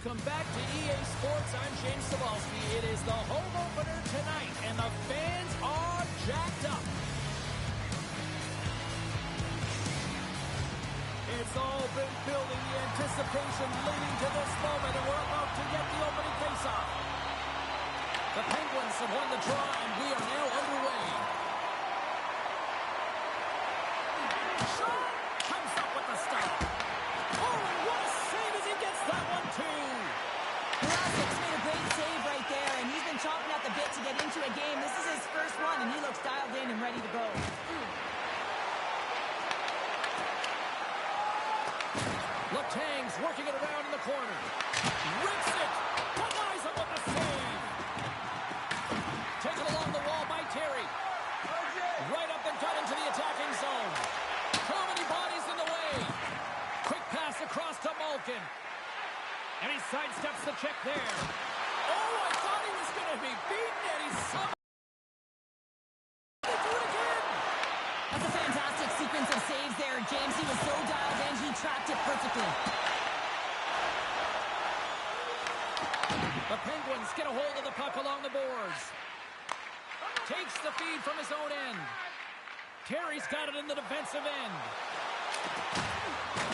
Welcome back to EA Sports. I'm James Cebulski. It is the home opener tonight, and the fans are jacked up. It's all been building, the anticipation leading to this moment, and we're about to get the opening faceoff. The Penguins have won the draw, and we are now underway. Shaw comes up with the stop. Oh, and what a save as he gets that one, too. Vlasic made a great save right there, and he's been chomping at the bit to get into a game. This is his first one, and he looks dialed in and ready to go. Letang's working it around in the corner. Rips it. Denies him with the save. Taken along the wall by Terry. Right up and cut into the attacking zone. Too many bodies in the way. Quick pass across to Malkin. And he sidesteps the check there. Oh, I thought he was going to be beaten, and he's somehow. They do it again. That's a fantastic sequence of saves there, James. He was so dialed in, he tracked it perfectly. The Penguins get a hold of the puck along the boards. Takes the feed from his own end. Terry's got it in the defensive end.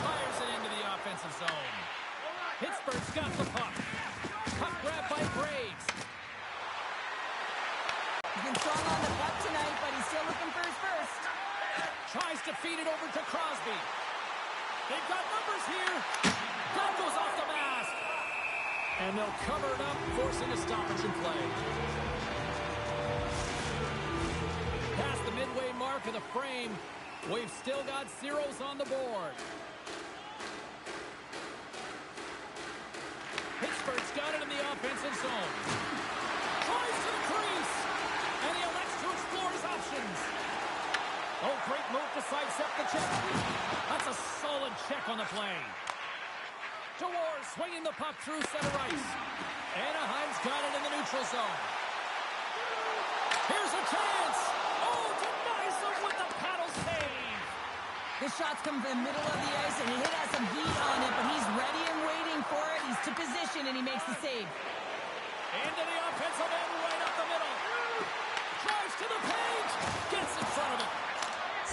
Fires it into the offensive zone. Pittsburgh's got the puck. Puck grabbed by Graves. He's been strong on the puck tonight, but he's still looking for his first. Tries to feed it over to Crosby. They've got numbers here. That goes off the mask. And they'll cover it up, forcing a stoppage in play. Past the midway mark of the frame, we've still got zeros on the board. Pittsburgh's got it in the offensive zone. Tries to the crease. And he elects to explore his options. Oh, great move to sidestep the check. That's a solid check on the play. DeWar swinging the puck through center ice. Anaheim's got it in the neutral zone. Here's a chance. Oh, denies him with the paddle save. This shot's come from the middle of the ice, and he has some heat on it, but he's ready and waiting for it. He's to position, and he makes the save. Into the offensive end, right up the middle. Drives to the paint. Gets in front of it.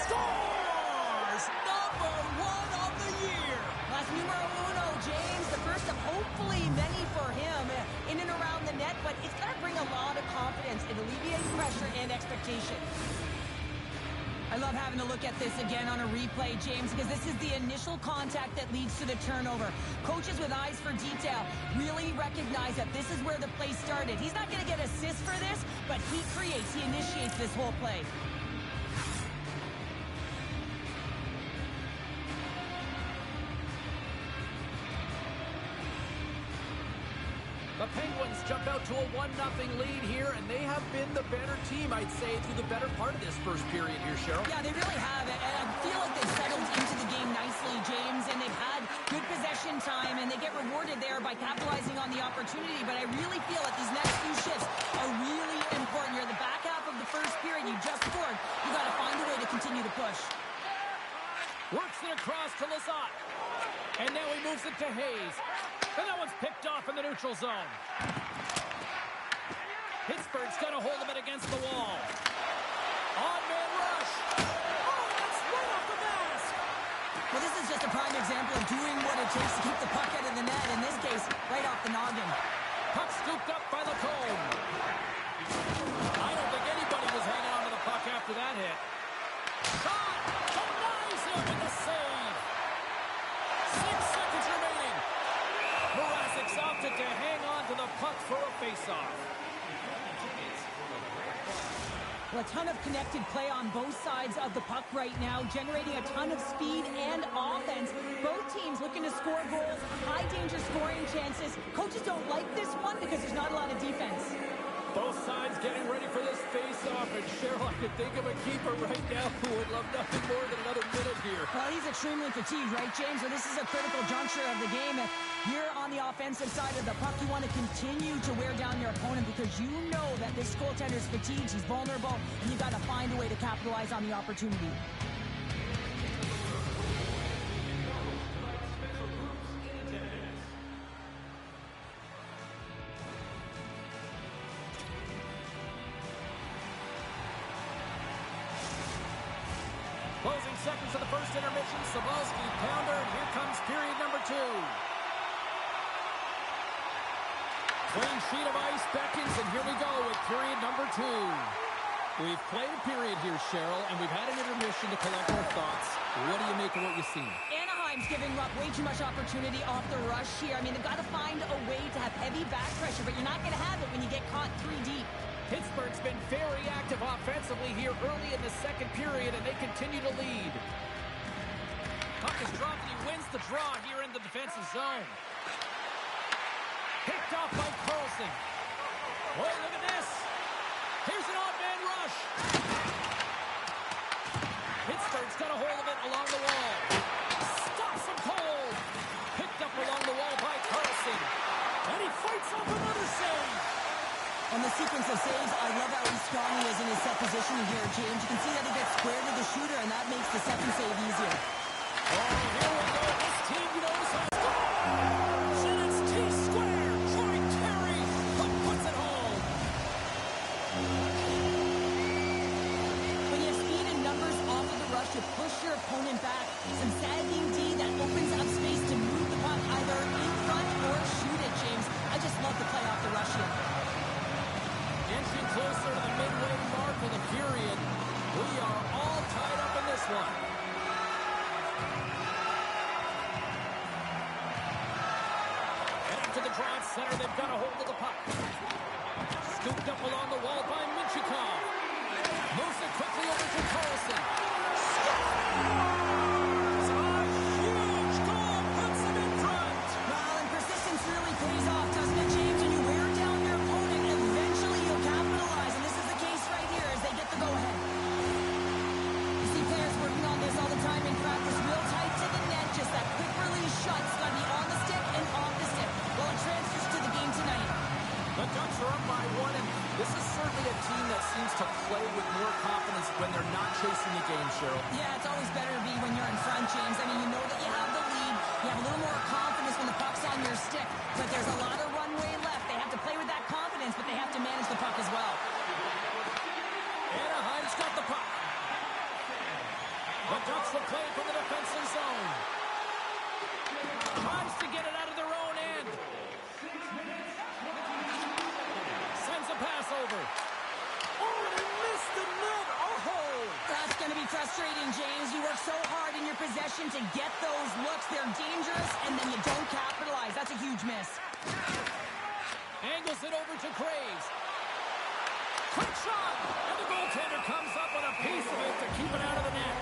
Scores! Number 1 of the year. That's numero uno, James. The first of hopefully many for him in and around the net, but it's going to bring a lot of confidence. It alleviates pressure and expectation. I love having to look at this again on a replay, James, because this is the initial contact that leads to the turnover. Coaches with eyes for detail really recognize that this is where the play started. He's not going to get assists for this, but he initiates this whole play. The Penguins jump out to a 1-0 lead here, and they have been the better team, I'd say, through the better part of this first period here, Cheryl. Yeah, they really have. And I feel like they've settled into the game nicely, James, and they've had good possession time, and they get rewarded there by capitalizing on the opportunity. But I really feel that these next few shifts are really important. You're in the back half of the first period. You just scored. You got to find a way to continue to push. Works it across to Lizotte. And now he moves it to Hayes. And that one's picked off in the neutral zone. Pittsburgh's got a hold of it against the wall. On-man rush. Oh, that's right off the mask. Well, this is just a prime example of doing what it takes to keep the puck out of the net. In this case, right off the noggin. Puck scooped up by Lacombe. I don't think anybody was hanging on to the puck after that hit. Shot! Denies him with the save. 6 seconds remaining. Mrazek's opted to hang on to the puck for a faceoff. Well, a ton of connected play on both sides of the puck right now, generating a ton of speed and offense. Both teams looking to score goals, high-danger scoring chances. Coaches don't like this one because there's not a lot of defense. Both sides getting ready for this face-off, and Cheryl, I could think of a keeper right now who would love nothing more than another minute here. Well, he's extremely fatigued, right, James? So this is a critical juncture of the game. Here on the offensive side of the puck, you want to continue to wear down your opponent because you know that this goaltender's fatigued, he's vulnerable, and you've got to find a way to capitalize on the opportunity. Closing seconds of the first intermission. Cybulski, pounder, and here comes period number 2. Clean sheet of ice beckons, and here we go with period number 2. We've played a period here, Cheryl, and we've had an intermission to collect our thoughts. What do you make of what you've seen? Anaheim's giving up way too much opportunity off the rush here. I mean, they've got to find a way to have heavy back pressure, but you're not going to have it when you get caught 3 deep. Pittsburgh's been very active offensively here early in the second period, and they continue to lead. Puck is dropped, and he wins the draw here in the defensive zone. Picked off by Carlson. Oh, look at this. Here's an odd man rush. Pittsburgh's got a hold of it along the wall. Stops him cold. Picked up along the wall by Carlson. And he fights off another save. On the sequence of saves, I love how strong he is in his set position here, James. You can see that he gets square to the shooter, and that makes the second save easier. Oh, here we go. This team knows how to score. And it's T-square. Troy Terry puts it home. When you have speed and numbers off of the rush, you push your opponent back. Some sagging D that opens up space to move the puck either in front or shoot it, James. I just love the play off the rush here. Inching closer to the midway mark of the period. We are all tied up in this one. And up to the draw center, they've got a hold of the puck. Scooped up along the wall by Minchikov. Moves it quickly over to Carlson. Scores! A huge goal puts them in front. Well, and persistence really pays off, doesn't it, James? When you wear down your opponent, eventually you'll capitalize. And this is the case right here as they get the go-ahead. You see players working on this all the time in practice. Real tight to the net. Just that quick release shot. It's got to be on the stick and off the stick. Well, it transfers to the game tonight. The Ducks are up by 1, and this is certainly a team that seems to play with more confidence when they're not chasing the game, Cheryl. Yeah, it's always better to be when you're in front, James. I mean, you know that you have the lead. You have a little more confidence when the puck's on your stick. But there's a lot of runway left. They have to play with that confidence, but they have to manage the puck as well. Anaheim's got the puck. The Ducks will play from the defensive zone. Tries to get it out of their own end. Sends a pass over. Oh, he missed the net. Oh! That's going to be frustrating, James. You work so hard in your possession to get those looks. They're dangerous, and then you don't capitalize. That's a huge miss. Angles it over to Graves. Quick shot! And the goaltender comes up with a piece of it to keep it out of the net.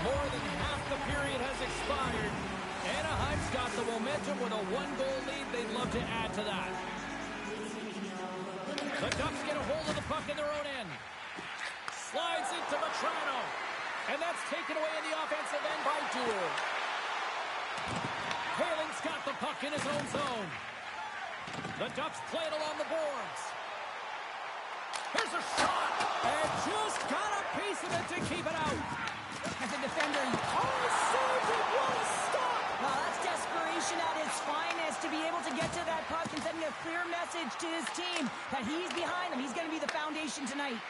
More than half the period has expired. Anaheim's got the momentum with a 1-goal lead. They'd love to add to that. The Ducks get a hold of the puck in their own end. Slides into Vetrano. And that's taken away in the offensive end by Duel. Haling's got the puck in his own zone. The Ducks play it along the boards. Here's a shot. And just got a piece of it to keep it out. As a defender, Saved it. What a stop. well, that's desperation at its finest to be able to get to that puck and sending a clear message to his team that he's behind them. He's going to be the foundation tonight.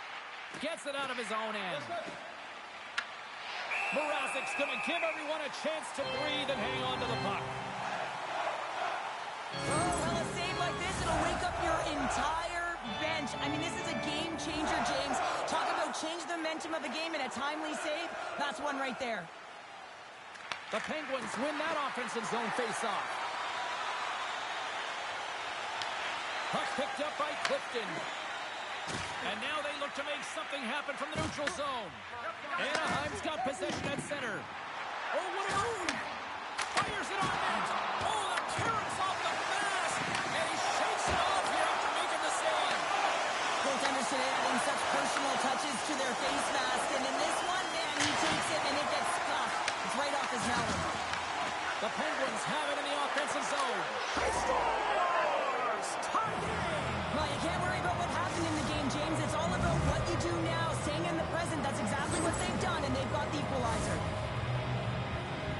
Gets it out of his own end. Mrazek's going to give everyone a chance to breathe and hang on to the puck. Oh, well, a save like this, it'll wake up your entire bench. I mean, this is a game changer, James. Talk about change the momentum of the game in a timely save. That's one right there. The Penguins win that offensive zone faceoff. Puck picked up by Clifton. And now they look to make something happen from the neutral zone. Anaheim's got possession at center. Oh, what a move! Fires it on net. Oh, the clearance off the mask. And he shakes it off here after making the save. Goaltenders today adding such personal touches to their face mask. And in this one, man, he takes it and it gets scuffed. It's right off his helmet. The Penguins have it in the offensive zone. He scores! Tie game! Well, you can't worry about what happened in the game, James. It's all about what you do now, staying in the present. That's exactly what they've done, and they've got the equalizer.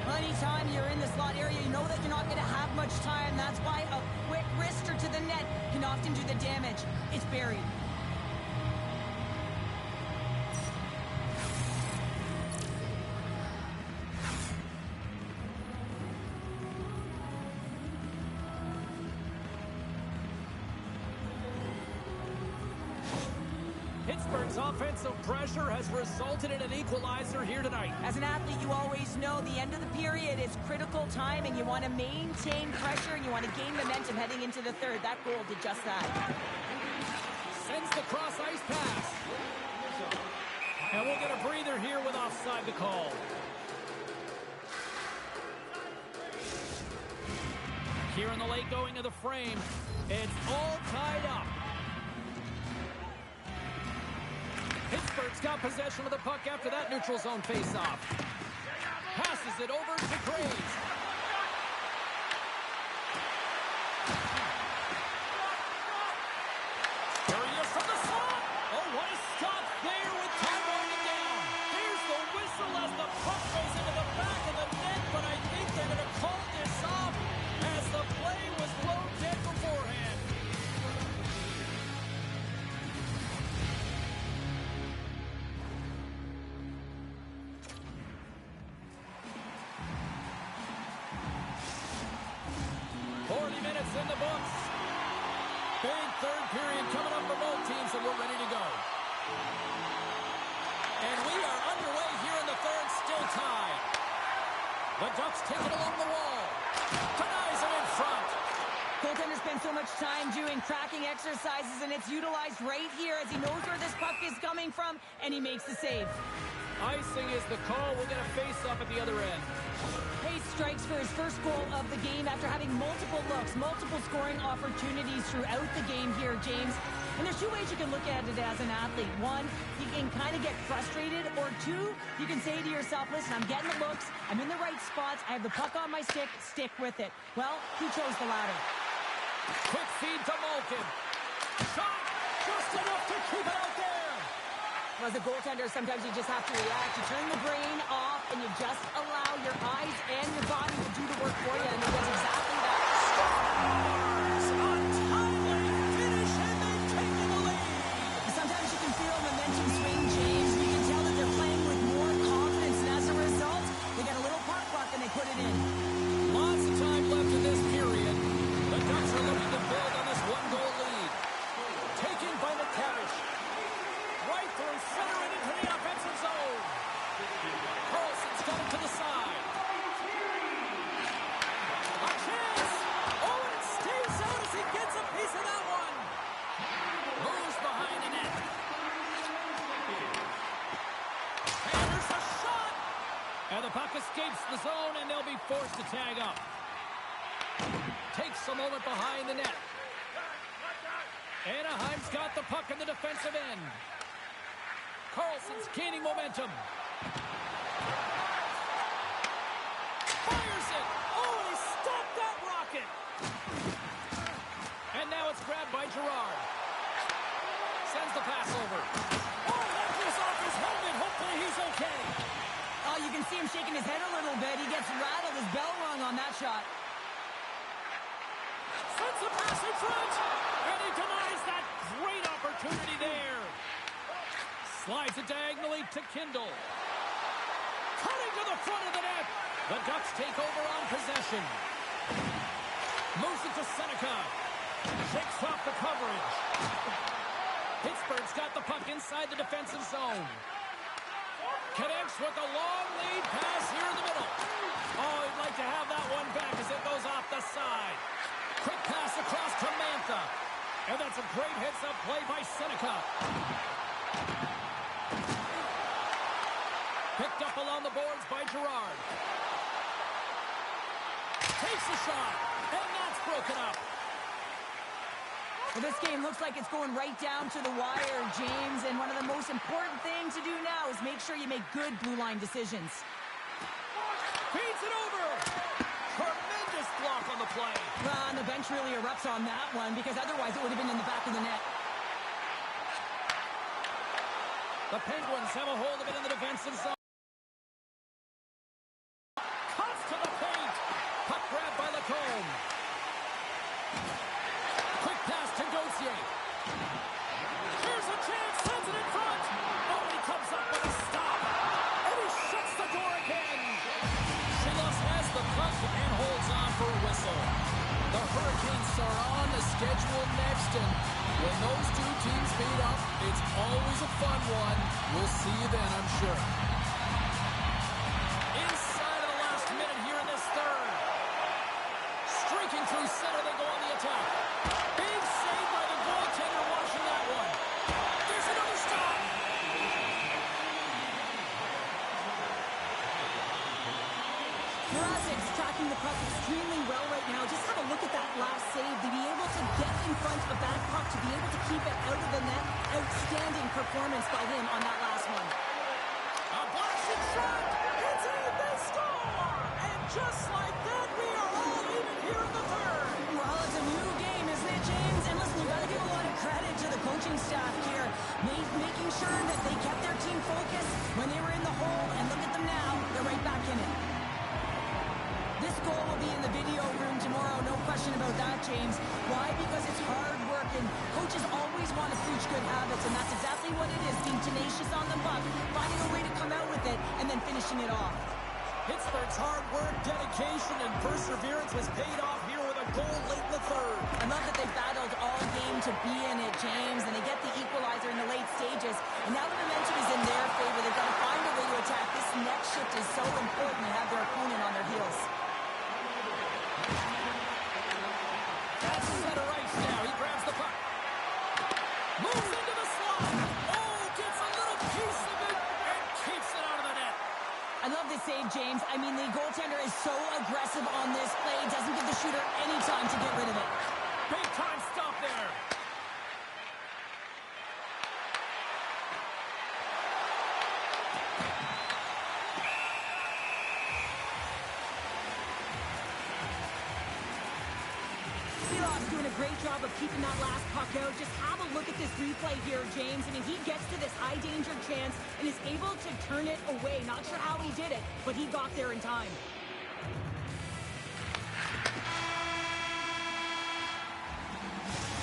Well, anytime you're in the slot area, you know that you're not going to have much time. That's why a quick wrister to the net can often do the damage. It's buried. Pittsburgh's offensive pressure has resulted in an equalizer here tonight. As an athlete, you always know the end of the period is critical time, and you want to maintain pressure, and you want to gain momentum heading into the third. That goal did just that. Sends the cross-ice pass. And we'll get a breather here with offside the call. Here in the late going of the frame, it's all tied up. Pittsburgh's got possession of the puck after that neutral zone face-off. Passes it over to Graves. Area from the slot. Oh, what a stop there with time running down. There's the whistle as the puck goes into the back of the net, but I think they're going to call this off as the play was blown dead beforehand. Minutes in the books. Big third period coming up for both teams, and we're ready to go. And we are underway here in the third, still tied. The Ducks take it along the wall. Denies it in front. Goaltender spends so much time doing cracking exercises, and it's utilized right here as he knows where this puck is coming from, and he makes the save. Icing is the call. We'll get a face-up at the other end. Hayes strikes for his first goal of the game after having multiple looks, multiple scoring opportunities throughout the game here, James. And there's two ways you can look at it as an athlete. One, you can kind of get frustrated, or two, you can say to yourself, listen, I'm getting the looks, I'm in the right spots, I have the puck on my stick with it. Well, he chose the latter. Quick feed to Malkin. Shot just enough to keep it out there. As a goaltender, sometimes you just have to react. You turn the brain off, and you just allow your eyes and your body to do the work for you, and he does exactly that. Untimely finish, and they've taken the lead. Sometimes you can feel momentum swing, James. You can tell that they're playing with more confidence, and as a result, they get a little puck luck, and they put it in. Lots of time left in this period. The Ducks are looking to build on this one-goal lead. Taken by McTavish. Right through center and into the offensive zone. Carlson's got it to the side. A chance. Oh, and it stays out as he gets a piece of that one. Moves behind the net. And there's a shot. And the puck escapes the zone, and they'll be forced to tag up. Takes a moment behind the net. Anaheim's got the puck in the defensive end. Carlson's gaining momentum. Fires it. Oh, he stopped that rocket. And now it's grabbed by Girard. Sends the pass over. Oh, that goes off his helmet. Hopefully he's okay. Oh, you can see him shaking his head a little bit. He gets rattled. His bell rung on that shot. Sends the pass in front. And he denies that great opportunity there. Slides it diagonally to Kindle. Cutting to the front of the net. The Ducks take over on possession. Moves it to Seneca. Shakes off the coverage. Pittsburgh's got the puck inside the defensive zone. Connects with a long lead pass here in the middle. Oh, he'd like to have that one back as it goes off the side. Quick pass across to Mantha. And that's a great heads-up play by Seneca. Picked up along the boards by Girard. Takes a shot, and that's broken up. Well, this game looks like it's going right down to the wire, James, and one of the most important things to do now is make sure you make good blue line decisions. Feeds it over. Tremendous block on the play. Well, and the bench really erupts on that one because otherwise it would have been in the back of the net. The Penguins have a hold of it in the defensive zone. Cuts to the paint. Puck grabbed by Lacombe. Quick pass to Gauthier. Here's a chance. Sends it in front. Oh, he comes up with a stop. And he shuts the door again. Silas has the puck and holds on for a whistle. The Hurricanes are on the schedule next, and when those two teams meet up, it's always a fun one. We'll see you then, I'm sure. Inside of the last minute here in this third. Streaking through center, they go on the attack. Big save by the goaltender watching that one. There's another stop. Mrazek's tracking the puck extremely well right now. Just have a look at that last save. To be able to get in front of that puck, to be able to keep it out of the net. Outstanding performance by him on that last one. A blasting shot. It's in, they score. And just like that, we are all even here in the third. Well, it's a new game, isn't it, James? And listen, you got to give a lot of credit to the coaching staff here, making sure that they kept their team focused when they were in the hole. And look at them now. They're right back in it. This goal will be in the video room tomorrow, no question about that, James. Why? Because it's hard work, and coaches always want to preach good habits, and that's exactly what it is, being tenacious on the puck, finding a way to come out with it, and then finishing it off. Pittsburgh's hard work, dedication, and perseverance has paid off here with a goal late in the third. I love that they battled all game to be in it, James, and they get the equalizer in the late stages, and now the momentum is in their favor. They've got to find a way to attack. This next shift is so important to have their opponent on their heels. That's center ice now. He grabs the puck. Moves into the slot. Oh, gets a little piece of it and keeps it out of the net. I love this save, James. I mean, the goaltender is so aggressive on this play. Doesn't give the shooter any time to get rid of it. Big time stop there. Doing a great job of keeping that last puck out. Just have a look at this replay here, James. I mean, he gets to this high danger chance and is able to turn it away. Not sure how he did it, but he got there in time.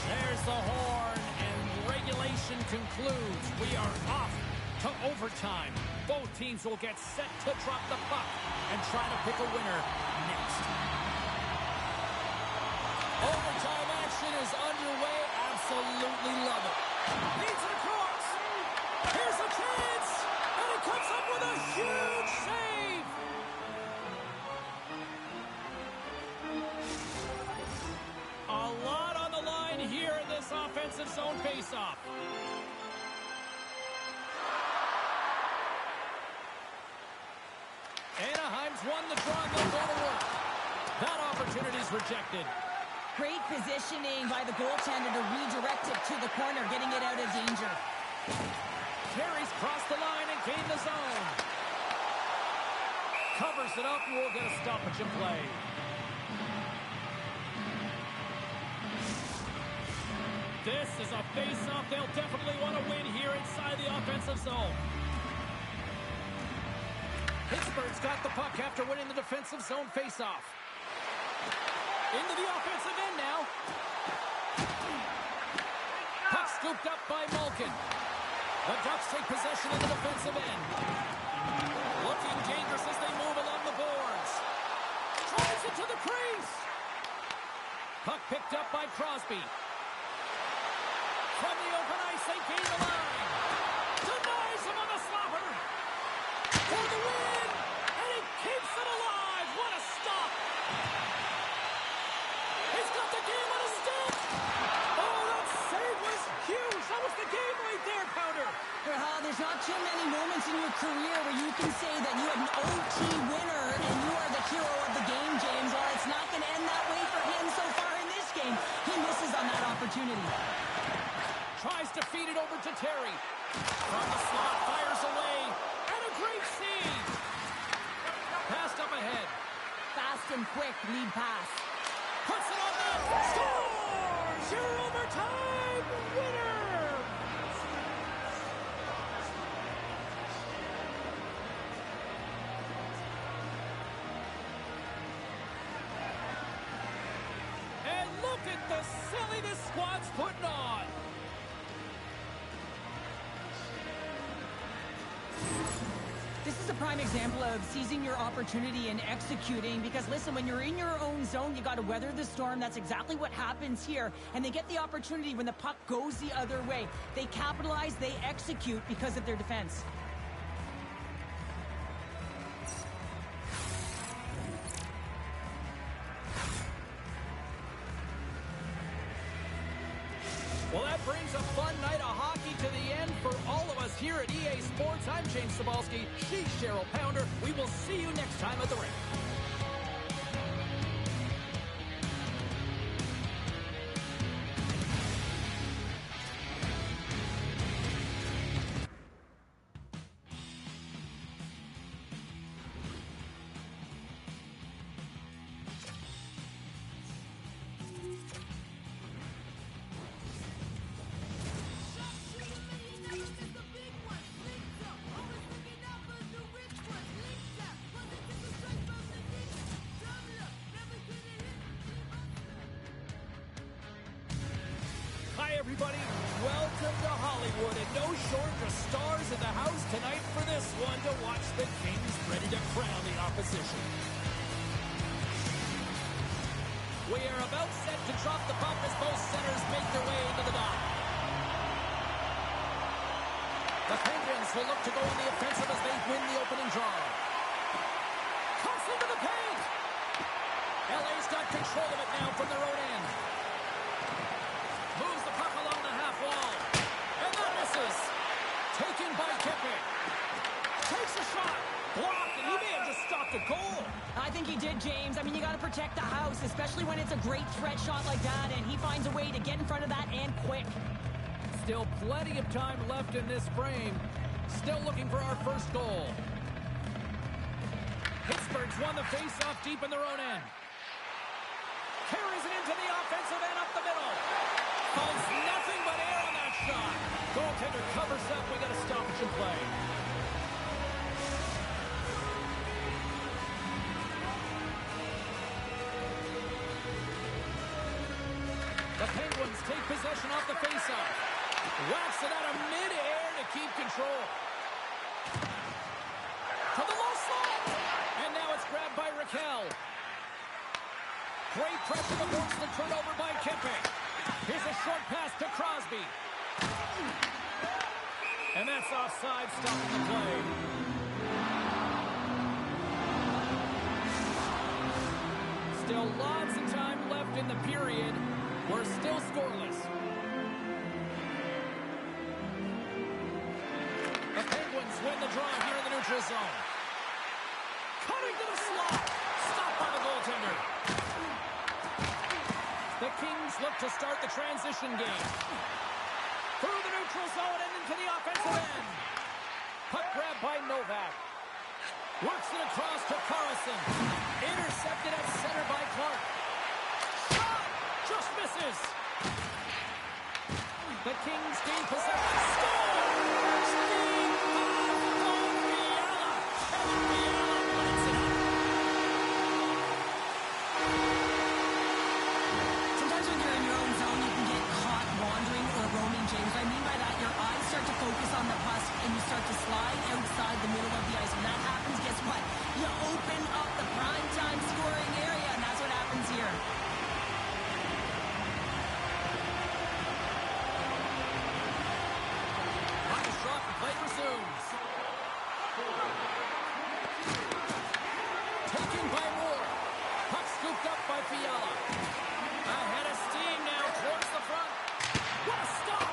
There's the horn, and regulation concludes. We are off to overtime. Both teams will get set to drop the puck and try to pick a winner next. Overtime action is underway. Absolutely love it. Leads it across. Here's a chance. And he comes up with a huge save. A lot on the line here in this offensive zone faceoff. Anaheim's won the draw and they'll go to work. That opportunity's rejected. Great positioning by the goaltender to redirect it to the corner, getting it out of danger. Terry's crossed the line and gained the zone. Covers it up and we'll get a stoppage in play. This is a face-off they'll definitely want to win here inside the offensive zone. Pittsburgh's got the puck after winning the defensive zone face-off. Into the offensive end now. Puck scooped up by Malkin. The Ducks take possession of the defensive end. Looking dangerous as they move along the boards. Drives it to the crease. Puck picked up by Crosby. From the open ice, they gain the line. Denies him on the slapper. For the win. And he keeps it alive. What a stop. He's got the game on a stick. Oh, that save was huge. That was the game right there, Powder. Well, there's not too many moments in your career where you can say that you had an OT winner and you are the hero of the game, James. Well, it's not going to end that way for him so far in this game. He misses on that opportunity. Tries to feed it over to Terry. From the slot, fires away. And a great save. Passed up ahead. Fast and quick lead pass. Puts it on net. Scores! Your overtime winner! And look at the silly this squad's putting on. This is is a prime example of seizing your opportunity and executing, because listen, when you're in your own zone, you got to weather the storm. That's exactly what happens here. And they get the opportunity when the puck goes the other way. They capitalize, they execute because of their defense. Well, that brings a fun night of hockey to the end for all of us here at EA Sports. I'm James Cybulski. She's Cheryl Pounder. We will see you next time at the rink. Hi, everybody. Welcome to Hollywood, and no shortage of stars in the house tonight for this one to watch the Kings ready to crown the opposition. We are about set to drop the puck as both centers make their way into the dock. The Penguins will look to go on the offensive as they win the opening draw. Cuts into the paint. LA's got control of it now from their own end. Moves the puck along the half wall. And that misses. Taken by Kempe. Takes a shot. Blocked, and he may have just stopped a goal. I think he did, James. I mean, you got to protect the house, especially when it's a great threat shot like that, and he finds a way to get in front of that and quick. Still plenty of time left in this frame. Still looking for our first goal. Pittsburgh's won the face-off deep in their own end. Carries it into the offensive end up the middle. Finds nothing but air on that shot. Goaltender covers up. We got a stoppage in play. The Penguins take possession off the faceoff. Whacks it out of mid-air to keep control. To the low slot. And now it's grabbed by Raquel. Great pressure to force the turnover by Kempe. Here's a short pass to Crosby. And that's offside, stopping the play. Still lots of time left in the period. We're still scoreless. The Penguins win the draw here in the neutral zone. Cutting to the slot. Stopped by the goaltender. The Kings look to start the transition game. Through the neutral zone and into the offensive end. Puck grab by Novak. Works it across to Carlson. Intercepted at center by Clark. Shot! Just misses. The Kings gain possession. Score! Steve Fiala! Kevin Fiala lights it up. Sometimes when you're in your own zone, you can get caught wandering or roaming, James. What I mean by that, your eyes start to focus on the puck and you start to slide outside the middle of the ice. When that happens, guess what? You open up the primetime scoring area, and that's what happens here. On the shot, the play resumes. Taken by Moore. Puck scooped up by Fiala. Ahead of steam now towards the front. What a stop!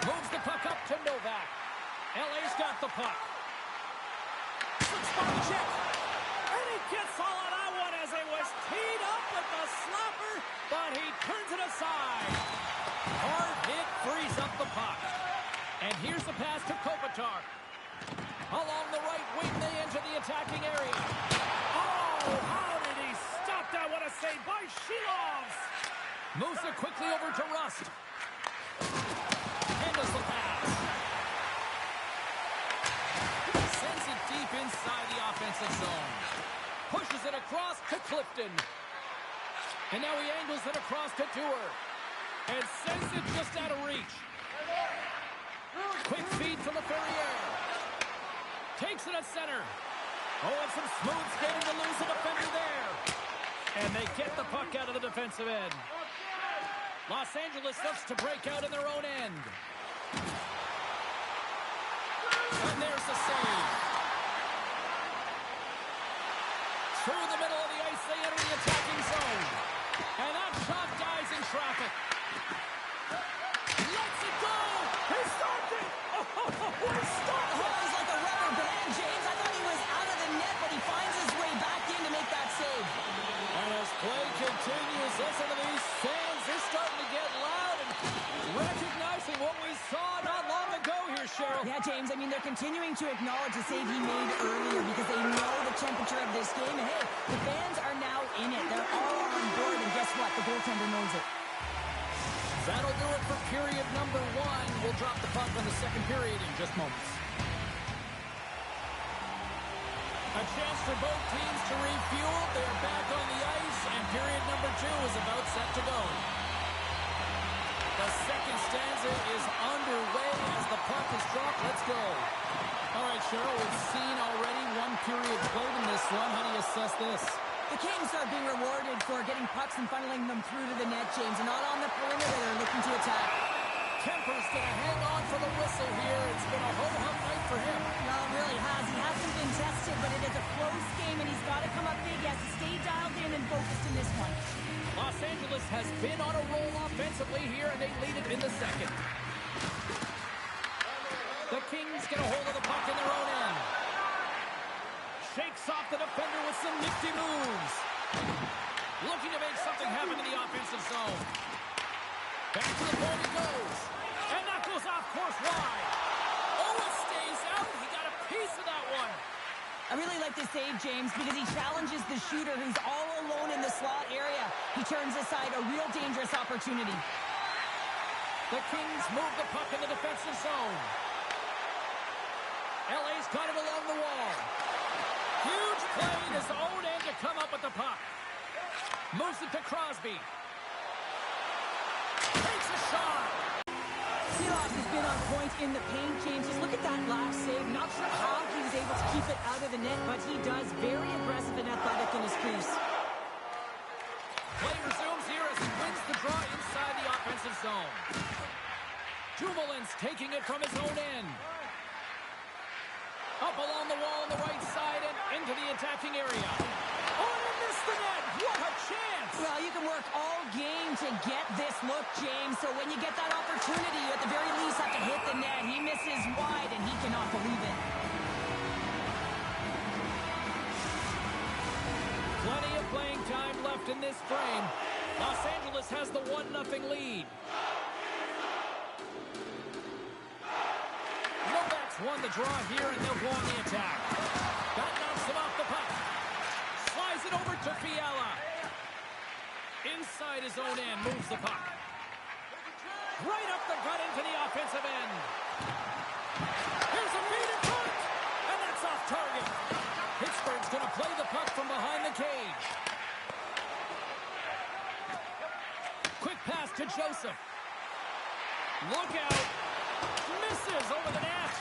Moves the puck up to Novak. LA's got the puck. Spot check. And he gets all of that one as it was teed up with the slapper, but he turns it aside. Hard hit frees up the puck. And here's the pass to Kopitar. Along the right wing, they enter the attacking area. Oh, how did he stop that? What a save by Shilovs. Moves it quickly over to Rust. Handles the pass. Sends it deep inside the offensive zone. Pushes it across to Clifton. And now he angles it across to Dewar. And sends it just out of reach. Quick feed to LaFerriere. Takes it at center. Oh, and some smooth skating to lose a defender there. And they get the puck out of the defensive end. Los Angeles looks to break out in their own end. And there's the save. Through the middle of the ice, they enter the attacking zone. And that shot dies in traffic. Lets it go! He stopped it! Oh, he stopped it! He's like a rubber band, James. I thought he was out of the net, but he finds his way back in to make that save. And as play continues, listen to these fans. They're starting to get loud and recognizing what we saw not long ago here, Cheryl. Yeah, James, I mean, they're continuing to acknowledge the save he made earlier because they know the temperature of this game. And hey, the fans are now in it. They're all on board, and guess what? The goaltender knows it. That'll do it for period number 1. We'll drop the puck on the second period in just moments. A chance for both teams to refuel. They're back on the ice, and period number 2 is about set to go. The second stanza is underway as the puck is dropped. Let's go. All right, Cheryl, we've seen already one period played in this one. How do you assess this? The Kings are being rewarded for getting pucks and funneling them through to the net, James, and not on the perimeter. They're looking to attack. Kemper's going to hang on for the whistle here. It's been a ho-hum night for him. No, it really has. He hasn't been tested, but it is a close game, and he's got to come up big. He has to stay dialed in and focused in this one. Los Angeles has been on a roll offensively here, and they lead it in the second. The Kings get a hold of the puck in their own end. Shakes off the defender with some nifty moves. Looking to make something happen in the offensive zone. Back to the point he goes. And that goes off course wide. Oh, it stays out. He got a piece of that one. I really like this save, James, because he challenges the shooter who's all alone in the slot area. He turns aside a real dangerous opportunity. The Kings move the puck in the defensive zone. LA's got it along the wall. Huge play in his own end to come up with the puck. Moves it to Crosby. Takes a shot. Seeloff has been on point in the paint, James. Just look at that last save. Not sure how he was able to keep it out of the net, but he does. Very aggressive and athletic in his crease. Play resumes here as he wins the draw inside the offensive zone. Dumoulin's taking it from his own end. Up along the wall on the right side and into the attacking area. Oh, and he missed the net. What a chance. Well, you can work all game to get this look, James. So when you get that opportunity, you at the very least have to hit the net. He misses wide, and he cannot believe it. Plenty of playing time left in this frame. Los Angeles has the 1-0 lead. Novak's won the draw here, and they'll go on the attack. That knocks him off the puck. Slides it over to Fiala. Inside his own end, moves the puck. Right up the gut into the offensive end. Here's a feed in front, and that's off target. Pittsburgh's going to play the puck from behind the cage. Quick pass to Joseph. Look out. Misses over the net.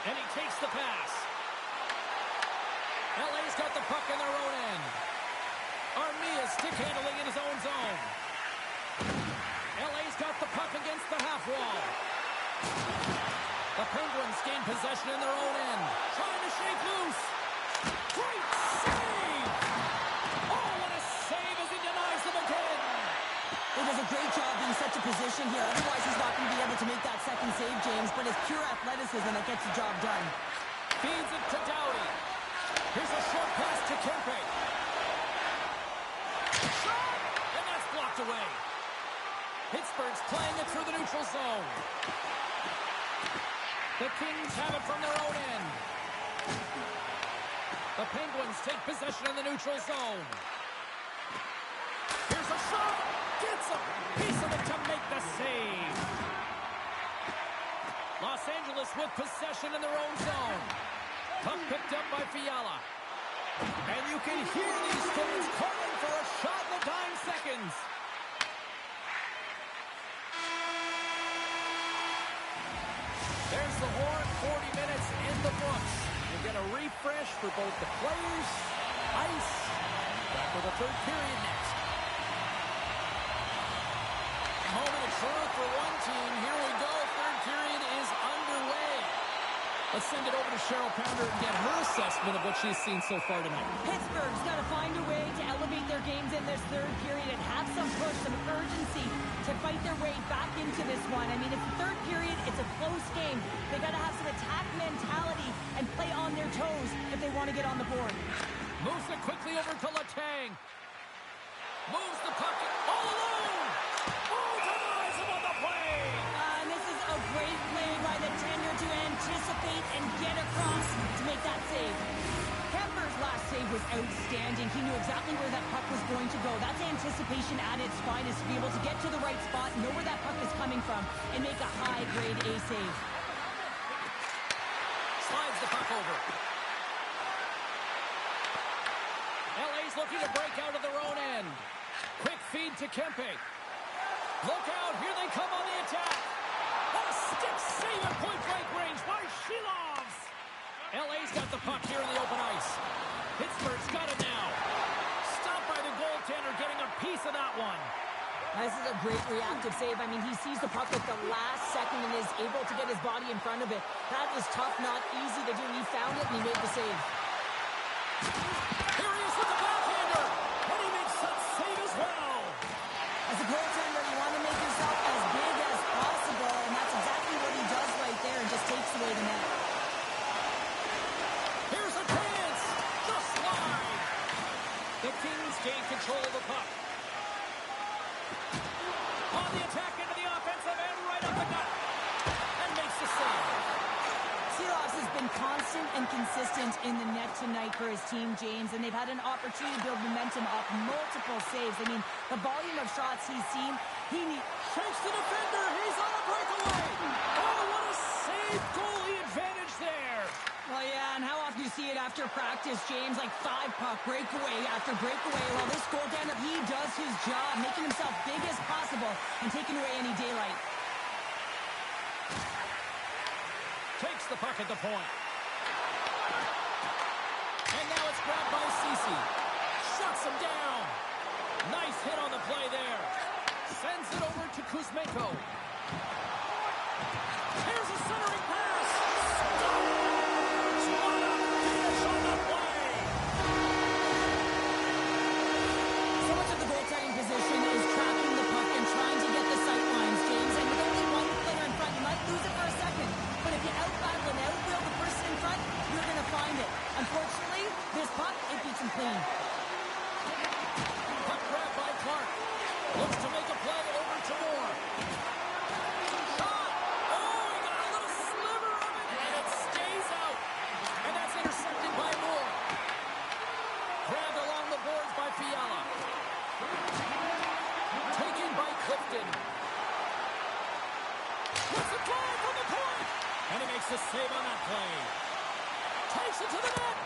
And he takes the pass. LA's got the puck in their own end. Armia stick handling in his own zone. LA's got the puck against the half wall. The Penguins gain possession in their own end. Trying to shake loose. Great save! Oh, what a save as he denies them again. He does a great job being such a position here. Otherwise, he's not going to be able to make that second save, James. But it's pure athleticism that gets the job done. Feeds it to Doughty. Here's a short pass to Kempe. Shot! And that's blocked away. Pittsburgh's playing it through the neutral zone. The Kings have it from their own end. The Penguins take possession in the neutral zone. Here's a shot. Gets a piece of it to make the save. Los Angeles with possession in their own zone. Puck picked up by Fiala. And you can hear these fans calling for a shot in the dying seconds. the horn, 40 minutes in the books. We'll get a refresh for both the players, ice, back with the third period next. Moment of truth for one team. Here we go. Third period is underway. Let's send it over to Cheryl Pounder and get her assessment of what she's seen so far tonight. Pittsburgh's got to find a way to elevate their games in this third period and have some push, some urgency to fight their way back into this one. I mean, it's the third period. It's a close game. They got to have some attack mentality and play on their toes if they want to get on the board. Moves it quickly over to Letang. Moves the puck all alone. Oh, denies him on the play. And this is a great play by the tender to anticipate and get across to make that save. Kemper's last save was outstanding. He knew exactly where that puck was going to go. That's anticipation at its finest, to be able to get to the right spot, know where that puck is coming from, and make a high-grade A save. Slides the puck over. LA's looking to break out of their own end. Quick feed to Kempe. Look out, here they come on the attack. A stick save at point-blank range by Shilovs. LA's got the puck here in the open ice. Pittsburgh's got it now. Stopped by the goaltender, getting a piece of that one. This is a great reactive save. I mean, he sees the puck at the last second and is able to get his body in front of it. That is tough, not easy to do. He found it and he made the save. Here he is with the backhander, and he makes that save as well. As a goaltender, you want to make yourself as big as possible, and that's exactly what he does right there and just takes away the net. Here's a chance. The slide. The Kings gain control of the puck. On the attack into the offensive end, right up the gut. And makes the save. Seahawks has been constant and consistent in the net tonight for his team, James, and they've had an opportunity to build momentum off multiple saves. I mean, the volume of shots he's seen, Shakes the defender. He's on a breakaway. Oh, what a save. Goalie advantage there. Well, yeah, and how often you see it after practice, James, like 5-puck breakaway after breakaway. Well, this goaltender, he does his job, making himself big as possible and taking away any daylight. Takes the puck at the point. And now it's grabbed by Ceci. Shuts him down. Nice hit on the play there. Sends it over to Kuzmenko. Here's a centering pass. Scores! What a finish on the play. So much of the goaltending position is tracking the puck and trying to get the sight lines, James. And with only one player in front, you might lose it for a second. But if you out-battle and out-will the person in front, you're going to find it. Unfortunately, this puck, it beats him clean. Puck grabbed by Clark. Looks to make a play over to Moore. Shot! Oh, he got a little sliver of it, and it stays out. And that's intercepted by Moore. Grabbed along the boards by Fiala. Taken by Clifton. Puts the fly from the point. And he makes the save on that play. Takes it to the net.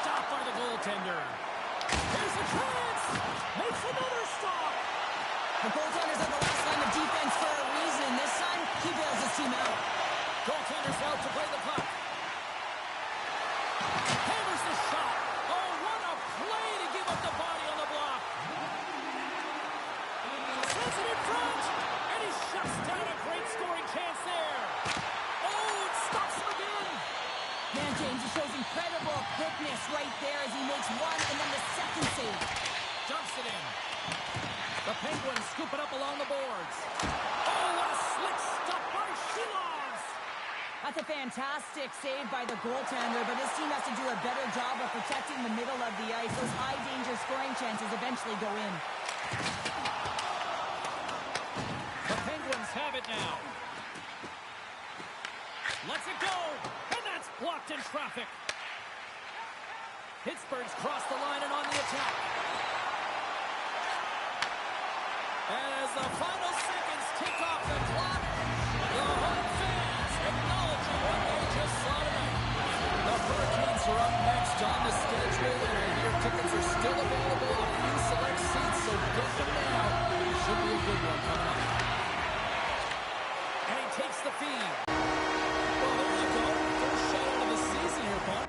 Stopped by the goaltender. Here's a chance. Makes another stop. The goaltender's on the last line of defense for a reason. This time, he bails his team out. Goaltender's out to play the puck. Hammers the shot. Oh, what a play to give up the body on the block. Sends it in front. And he shuts down a great scoring chance there. Oh, it stops him again. Man, James, he shows incredible quickness right there as he makes one and then the second save. Dumps it in. The Penguins scoop it up along the boards. Oh, what a slick stop by Shilovs. That's a fantastic save by the goaltender, but his team has to do a better job of protecting the middle of the ice. Those high-danger scoring chances eventually go in. The Penguins have it now. Lets it go, and that's blocked in traffic. Pittsburgh's crossed the line and on the attack. And as the final seconds tick off the clock, the home fans acknowledging what they just saw tonight. The Hurricanes are up next on the schedule, and I hear tickets are still available, a few select seats, so get them now. Should be a good one coming up. And he takes the feed. Well, there you go. First shutout of the season here, Paul.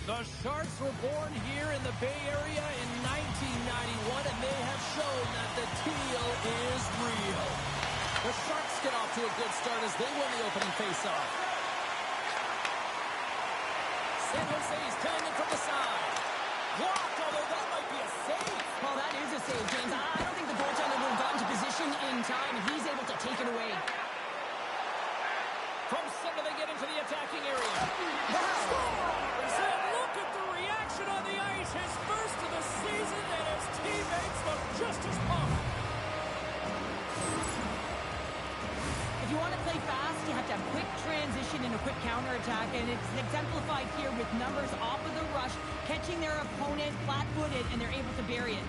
The Sharks were born here in the Bay Area in 1991, and they have shown that the teal is real. The Sharks get off to a good start as they win the opening faceoff. San Jose's playing it from the side. Blocked, although that might be a save. Well, that is a save, James. I don't think the goaltender would have gotten to position in time, and he's able to take it away. From center, they get into the attacking area. Scores! And look at the reaction on the ice. His first of the season, and his teammates look just as pumped. If you want to play fast, you have to have quick transition and a quick counterattack, and it's exemplified here with numbers off of the rush, catching their opponent flat-footed, and they're able to bury it.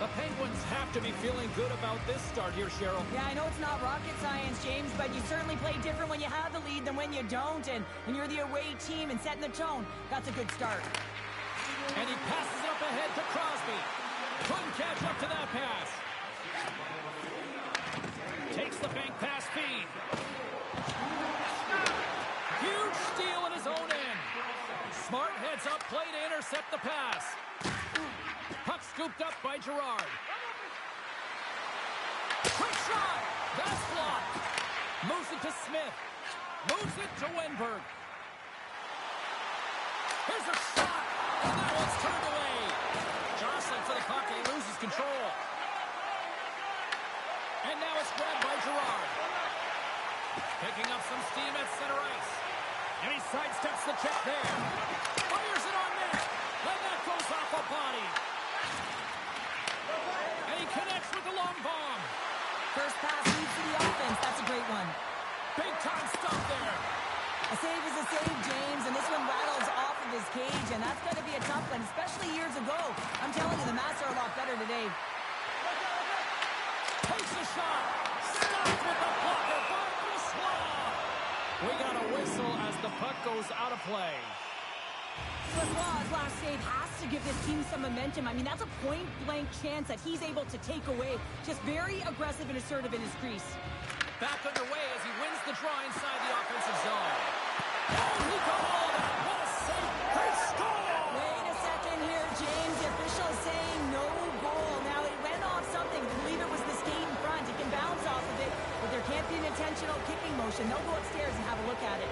The Penguins have to be feeling good about this start here, Cheryl. Yeah, I know it's not rocket science, James, but you certainly play different when you have the lead than when you don't, and when you're the away team and setting the tone, that's a good start. And he passes it up ahead to Crosby. Couldn't catch up to that pass. Takes the bank pass feed. Huge steal in his own end. Smart heads up play to intercept the pass. Puck scooped up by Gerard. Quick shot! That's blocked. Moves it to Smith. Moves it to Wenberg. Here's a shot! And that one's turned away. Jostling for the puck, he loses control. And And now it's grabbed by Gerard. Picking up some steam at center ice. And he sidesteps the check there. Fires it on net. And that goes off a body. And he connects with the long bomb. First pass leads to the offense. That's a great one. Big time stuff there. A save is a save, James, and this one rattles off of his cage, and that's going to be a tough one, especially years ago. I'm telling you, the Mats are a lot better today. Takes a shot. Stopped with the blocker by Brossoit. We got a whistle as the puck goes out of play. Brossoit's last save has to give this team some momentum. I mean, that's a point-blank chance that he's able to take away. Just very aggressive and assertive in his crease. Back underway as he wins the draw inside the offensive zone. Oh, he got all of that. What a save. They score! Wait a second here, James. The official is saying no goal. Now, it went off something. I believe it was the skate in front. It can bounce off of it, but there can't be an intentional kicking motion. They'll go upstairs and have a look at it.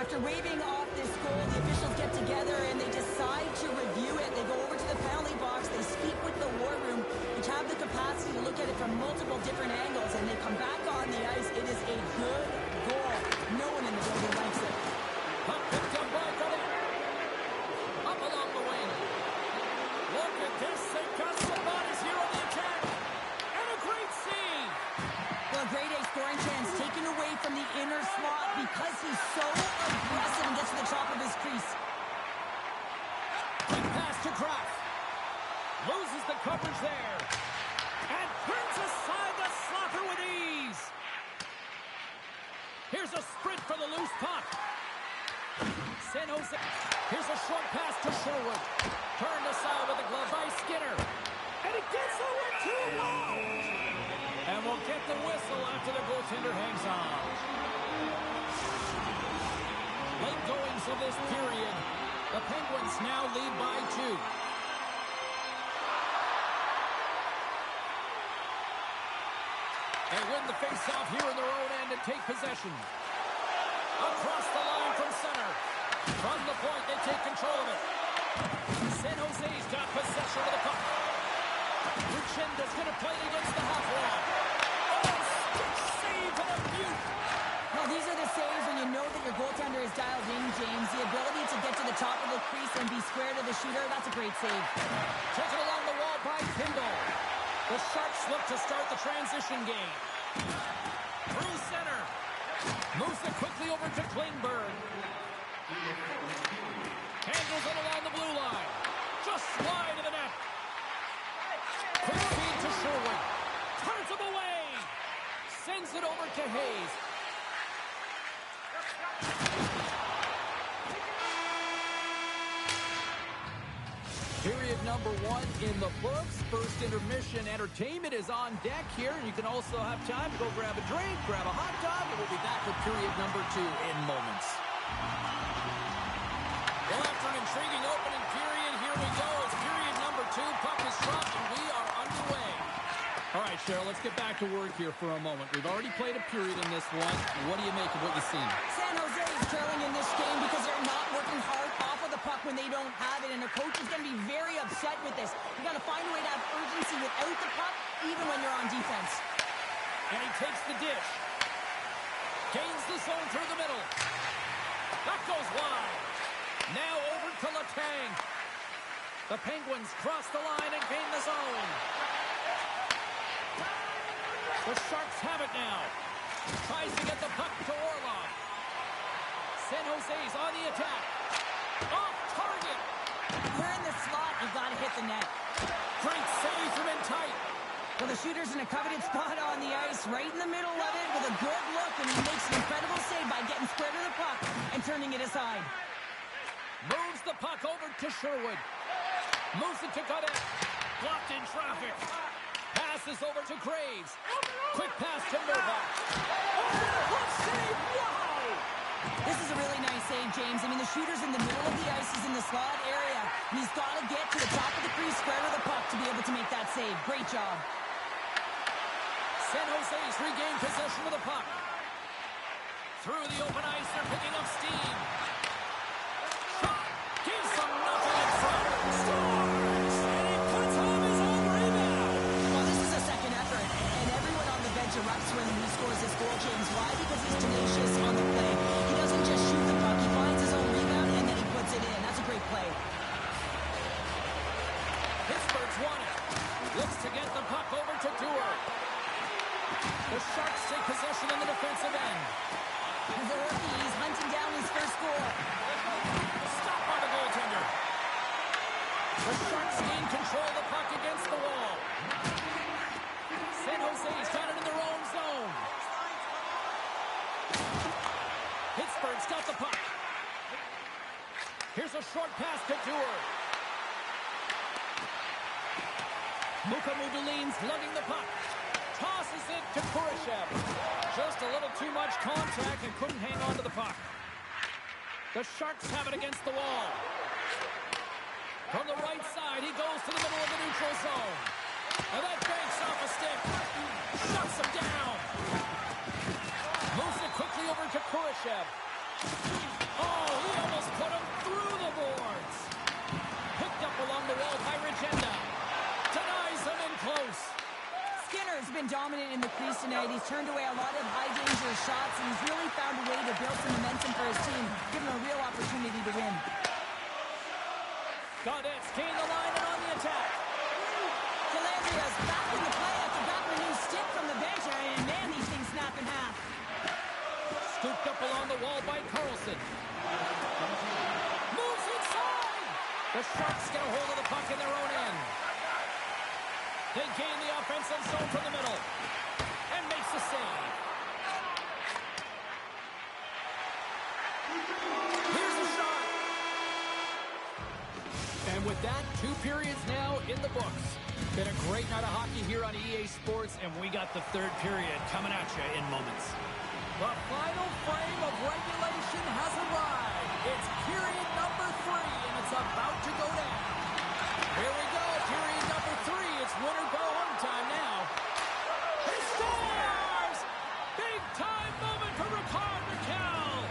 After waving off this goal, the officials get together and they decide to review it. They go over to the penalty box, they speak with the war room, which have the capacity to look at it from multiple different angles, and they come back on the ice. It is a good goal. No one in the building likes it. Puck picked up by Godet. Up along the wing. Look at this. They got some bodies here on the attack. And a great save. Well, a grade A scoring chance taken away from the inner slot because he's so aggressive and gets to the top of his crease. Quick pass to Kraft. Loses the coverage there. And turns aside the slapper with ease. Here's a sprint for the loose puck. San Jose. Here's a short pass to Sherwood. Turned aside with a glove by Skinner. And it gets over too low. And we'll get the whistle after the goaltender hangs on. Late goings of this period. The Penguins now lead by 2. They win the face-off here in their own end and take possession. Across the line from center. From the point, they take control of it. San Jose's got possession of the puck. Ruchenda's going to play against the half wall. Oh, stick save and a beaut. Well, these are the saves when you know that your goaltender is dialed in, James. The ability to get to the top of the crease and be square to the shooter, that's a great save. Taken along the wall by Kindle. The Sharks look to start the transition game. Through center. Moves it quickly over to Klingberg. Handles it along the blue line. Just wide of the net. Quick feed to Sherwood. Turns him away. Sends it over to Hayes. Period number 1 in the books. First intermission entertainment is on deck here. You can also have time to go grab a drink, grab a hot dog, and we'll be back with period number 2 in moments. Well, after an intriguing opening period, here we go. It's period number 2. Puck is dropped, and we are underway. All right, Cheryl, let's get back to work here for a moment. We've already played a period in this one. What do you make of what you've seen? San Jose is trailing in this game because they're not working hard off of the puck when they don't have it, and the coach is going to be very upset with this. You got to find a way to have urgency without the puck, even when you're on defense. And he takes the dish. Gains the zone through the middle. That goes wide. Now over to Letang. The Penguins cross the line and gain the zone. The Sharks have it now. Tries to get the puck to Orlov. San Jose's on the attack. Off target. You're in the slot, you got to hit the net. Great save from in tight. Well, the shooter's in a coveted spot on the ice, right in the middle of it with a good look, and he makes an incredible save by getting square to the puck and turning it aside. Moves the puck over to Sherwood. Moves it to Godet. Blocked in traffic. Passes over to Graves. Quick pass to Novak. Oh, what save! Wow! This is a really nice save, James. I mean, the shooter's in the middle of the ice. He's in the slot area. He's got to get to the top of the crease, square to the puck to be able to make that save. Great job. San Jose's regained possession of the puck. Through the open ice, they're picking up steam. Shot! Gives them nothing in front. Scores! And he puts home his own rebound. Well, this is a second effort, and everyone on the bench erupts when he scores this goal, James. Why? Because he's tenacious on the play. He doesn't just shoot the puck. He finds his own rebound, and then he puts it in. That's a great play. Pittsburgh's won it. Looks to get the puck over to Dewar. The Sharks take possession in the defensive end. The rookie, he's hunting down his first goal. Stop by the goaltender. The Sharks gain control of the puck against the wall. San Jose's got it in their own zone. Pittsburgh's got the puck. Here's a short pass to Dewar. Muka Mudulin's lugging the puck. Tosses it to Kurashev. Just a little too much contact and couldn't hang on to the puck. The Sharks have it against the wall. From the right side, he goes to the middle of the neutral zone. And that banks off a stick. Shuts him down. Moves it quickly over to Kurashev. Oh, he almost put him through the boards. Picked up along the wall by Regenda. Denies him in close. Skinner's been dominant in the crease tonight. He's turned away a lot of high-danger shots, and he's really found a way to build some momentum for his team, give him a real opportunity to win. Gaudette's gained the line and on the attack. Dellandria's back in the play after grabbing a new stick from the bench, and man, these things snap in half. Scooped up along the wall by Carlson. Moves inside! The Sharks get a hold of the puck in their own end. They gain the offensive zone from the middle. And makes the save. Here's the shot. And with that, 2 periods now in the books. Been a great night of hockey here on EA Sports, and we got the 3rd period coming at you in moments. The final frame of regulation has arrived. It's period number 3, and it's about to go down. Here we go, period number 3. It's win or go home time now. He scores! Big time moment for Rickard Rakell.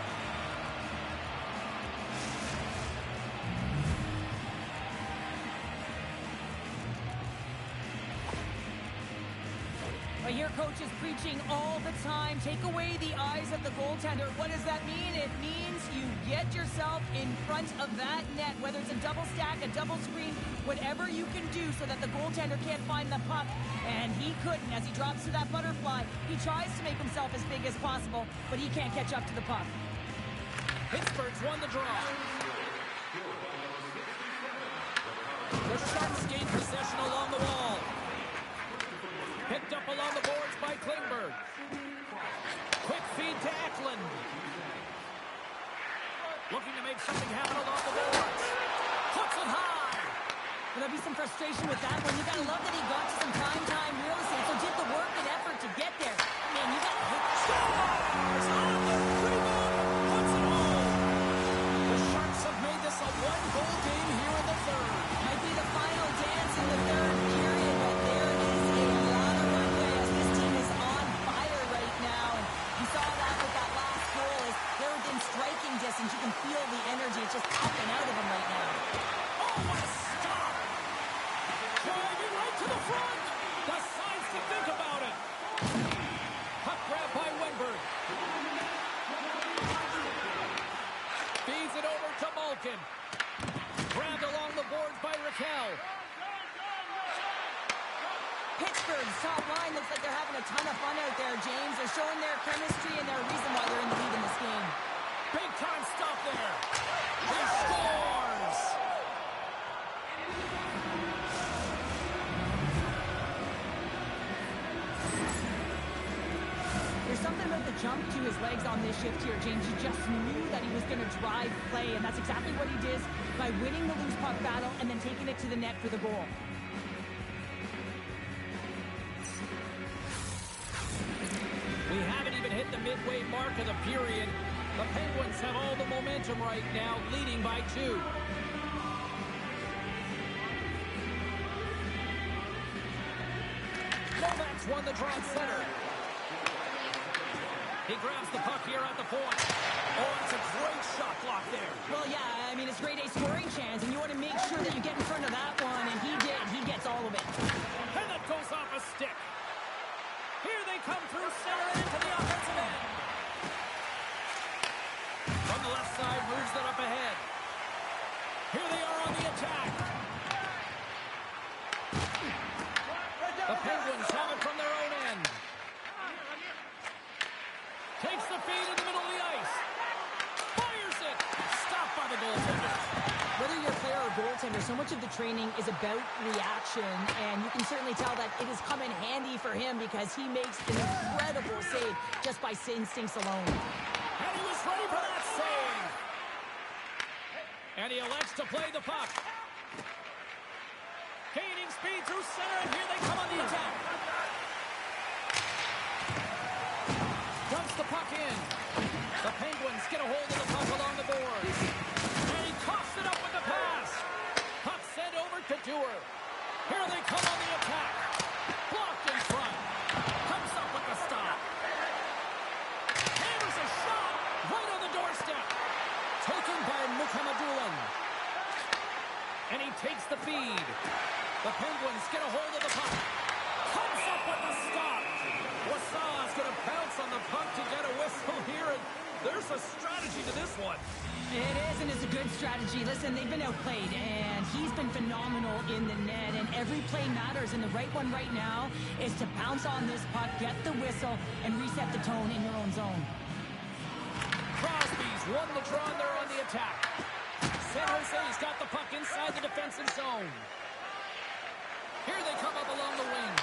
I hear coaches preaching all the time, take away the eyes of the goaltender. What does that mean? It means you get yourself in front of that net, whether it's a double stack, a double screen, whatever you can do so that the goaltender can't find the puck. And he couldn't. As he drops to that butterfly, he tries to make himself as big as possible, but he can't catch up to the puck. Pittsburgh's won the draw. The Sharks gain possession along the wall. Picked up along the boards by Klingberg. Quick feed to Eklund. Looking to make something happen along the boards. Puts it high. Will there be some frustration with that one? You gotta love that he got to some time real estate, so did the work and effort to get there. Man, you gotta hit. Scores on the rebound. Puts it home. The Sharks have made this a 1-goal game here in the 3rd. Might be the final dance in the 3rd period, but there is a lot of runway as this team is on fire right now. And you saw that with that last goal. Is they're within striking distance. You can feel the energy. It's just popping out of them right now. Oh, what a stop! Driving right to the front. Decides to think about it. Puck grab by Wenberg. Feeds it over to Malkin. Grabbed along the boards by Rakell. Pittsburgh's top line looks like they're having a ton of fun out there, James. They're showing their chemistry and their reason why they're in the lead in this game. Big time stop there. He scores! There's something about the jump to his legs on this shift here, James. You just knew that he was going to drive play, and that's exactly what he did by winning the loose puck battle and then taking it to the net for the goal. We haven't even hit the midway mark of the period. The Penguins have all the momentum right now, leading by 2. Penguins won the draw at center. He grabs the puck here at the point. Oh, it's a great shot block there. Well, yeah, I mean, it's grade A scoring chance, and you want to make sure that you get in front of that one, and he did. He gets all of it. And that goes off a stick. Here they come through center and into the offensive end. From the left side, moves it up ahead. Here they are on the attack. The Penguins have it from their own end. Takes the feed in the middle of the ice. Fires it. Stopped by the goaltender. Whether you're a player or goaltender, so much of the training is about reaction, and you can certainly tell that it has come in handy for him because he makes an incredible save just by instincts alone. And he was ready for that save. And he elects to play the puck. Gaining speed through center, and here they come on the attack. Dumps the puck in. The Penguins get a hold of the puck along the boards. And he coughs it up with the pass. Puck sent over to Dewar. Here they come on the attack. Blocked in front. Comes up with the stop. Hammers a shot right on the doorstep. Taken by Mukhamadullin. And he takes the feed. The Penguins get a hold of the puck. Comes up with the stop. Wasa's going to bounce on the puck to get a whistle here, and there's a strategy to this one. It is, and it's a good strategy. Listen, they've been outplayed, and he's been phenomenal in the net, and every play matters, and the right one right now is to pounce on this puck, get the whistle, and reset the tone in your own zone. Crosby's won the draw, and they're on the attack. San Jose's got the puck inside the defensive zone. Here they come up along the wing.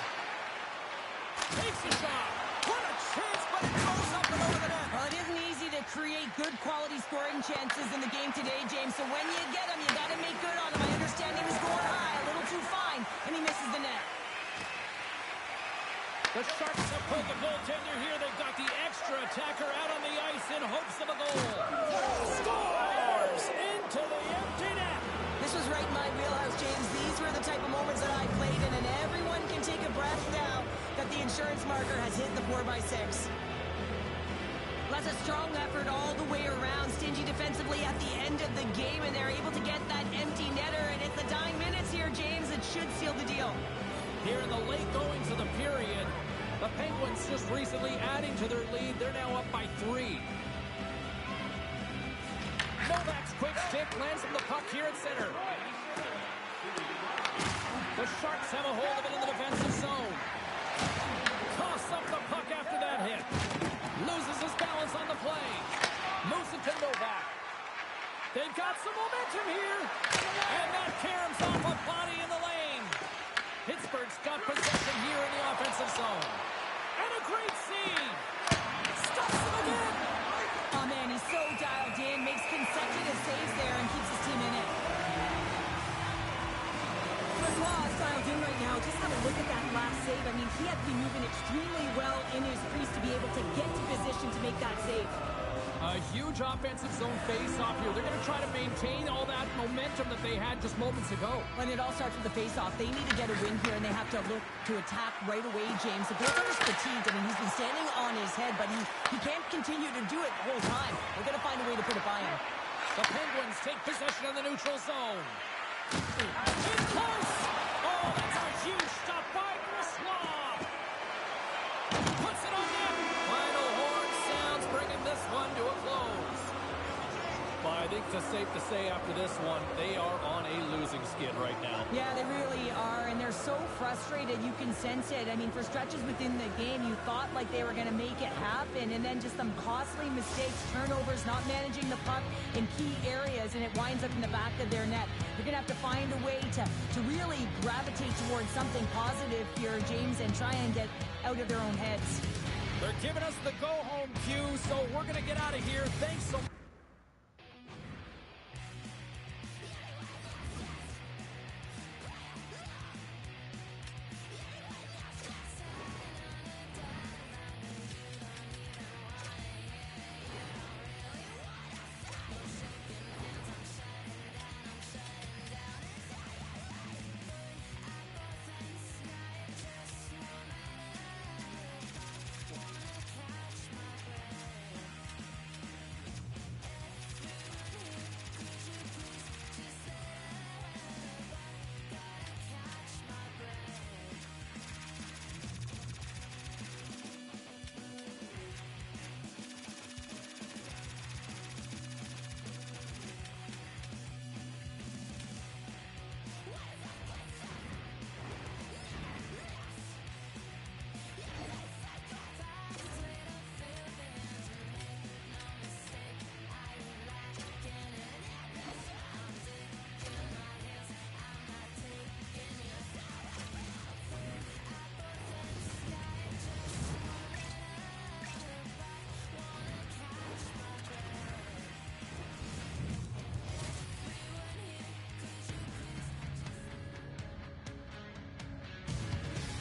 Takes a shot. What a chance, but it goes up and over the net. Well, it isn't easy to create good quality scoring chances in the game today, James. So when you get them, you got to make good on them. I understand he was going high, a little too fine, and he misses the net. The Sharks have pulled the goaltender here. They've got the extra attacker out on the ice in hopes of a goal. Scores into the empty net. This was right in my wheelhouse, James. These were the type of moments that I played in, and everyone can take a breath now that the insurance marker has hit the 4x6. That's a strong effort all the way around. Stingy defensively at the end of the game, and they're able to get that empty netter, and it's the dying minutes here, James. It should seal the deal. Here in the late goings of the period, the Penguins just recently adding to their lead. They're now up by 3. Novak's quick stick lands from the puck here at center. The Sharks have a hold of it in the defensive zone. Toss up the puck after that hit. Loses his balance on the play. Moves it to Novak. They've got some momentum here. And that caroms off a body in the lane. Pittsburgh's got possession here in the offensive zone. And a great save. Stops him again. Oh, man, he's so dialed in, makes consecutive saves there, and keeps his team in it. Brossoit is dialed in right now. Just have a look at that last save. I mean, he had to be moving extremely well in his crease to be able to get to position to make that save. A huge offensive zone face-off here. They're going to try to maintain all that momentum that they had just moments ago. When it all starts with the face-off, they need to get a win here, and they have to look to attack right away, James. The goaltender's fatigued. I mean, he's been standing on his head, but he can't continue to do it the whole time. They're going to find a way to put it by him. The Penguins take possession of the neutral zone. In close! Oh, that's a huge stop by Brossoit. Puts it on net. Final horn sounds, bringing this one to a close. Well, I think it's safe to say after this one, they are on a losing skid right now. Yeah, they really are, and they're so frustrated. You can sense it. I mean, for stretches within the game, you thought like they were going to make it happen, and then just some costly mistakes, turnovers, not managing the puck in key areas, and it winds up in the back of their net. They're going to have to find a way to really gravitate towards something positive here, James, and try and get out of their own heads. They're giving us the go-home cue, so we're going to get out of here. Thanks so much.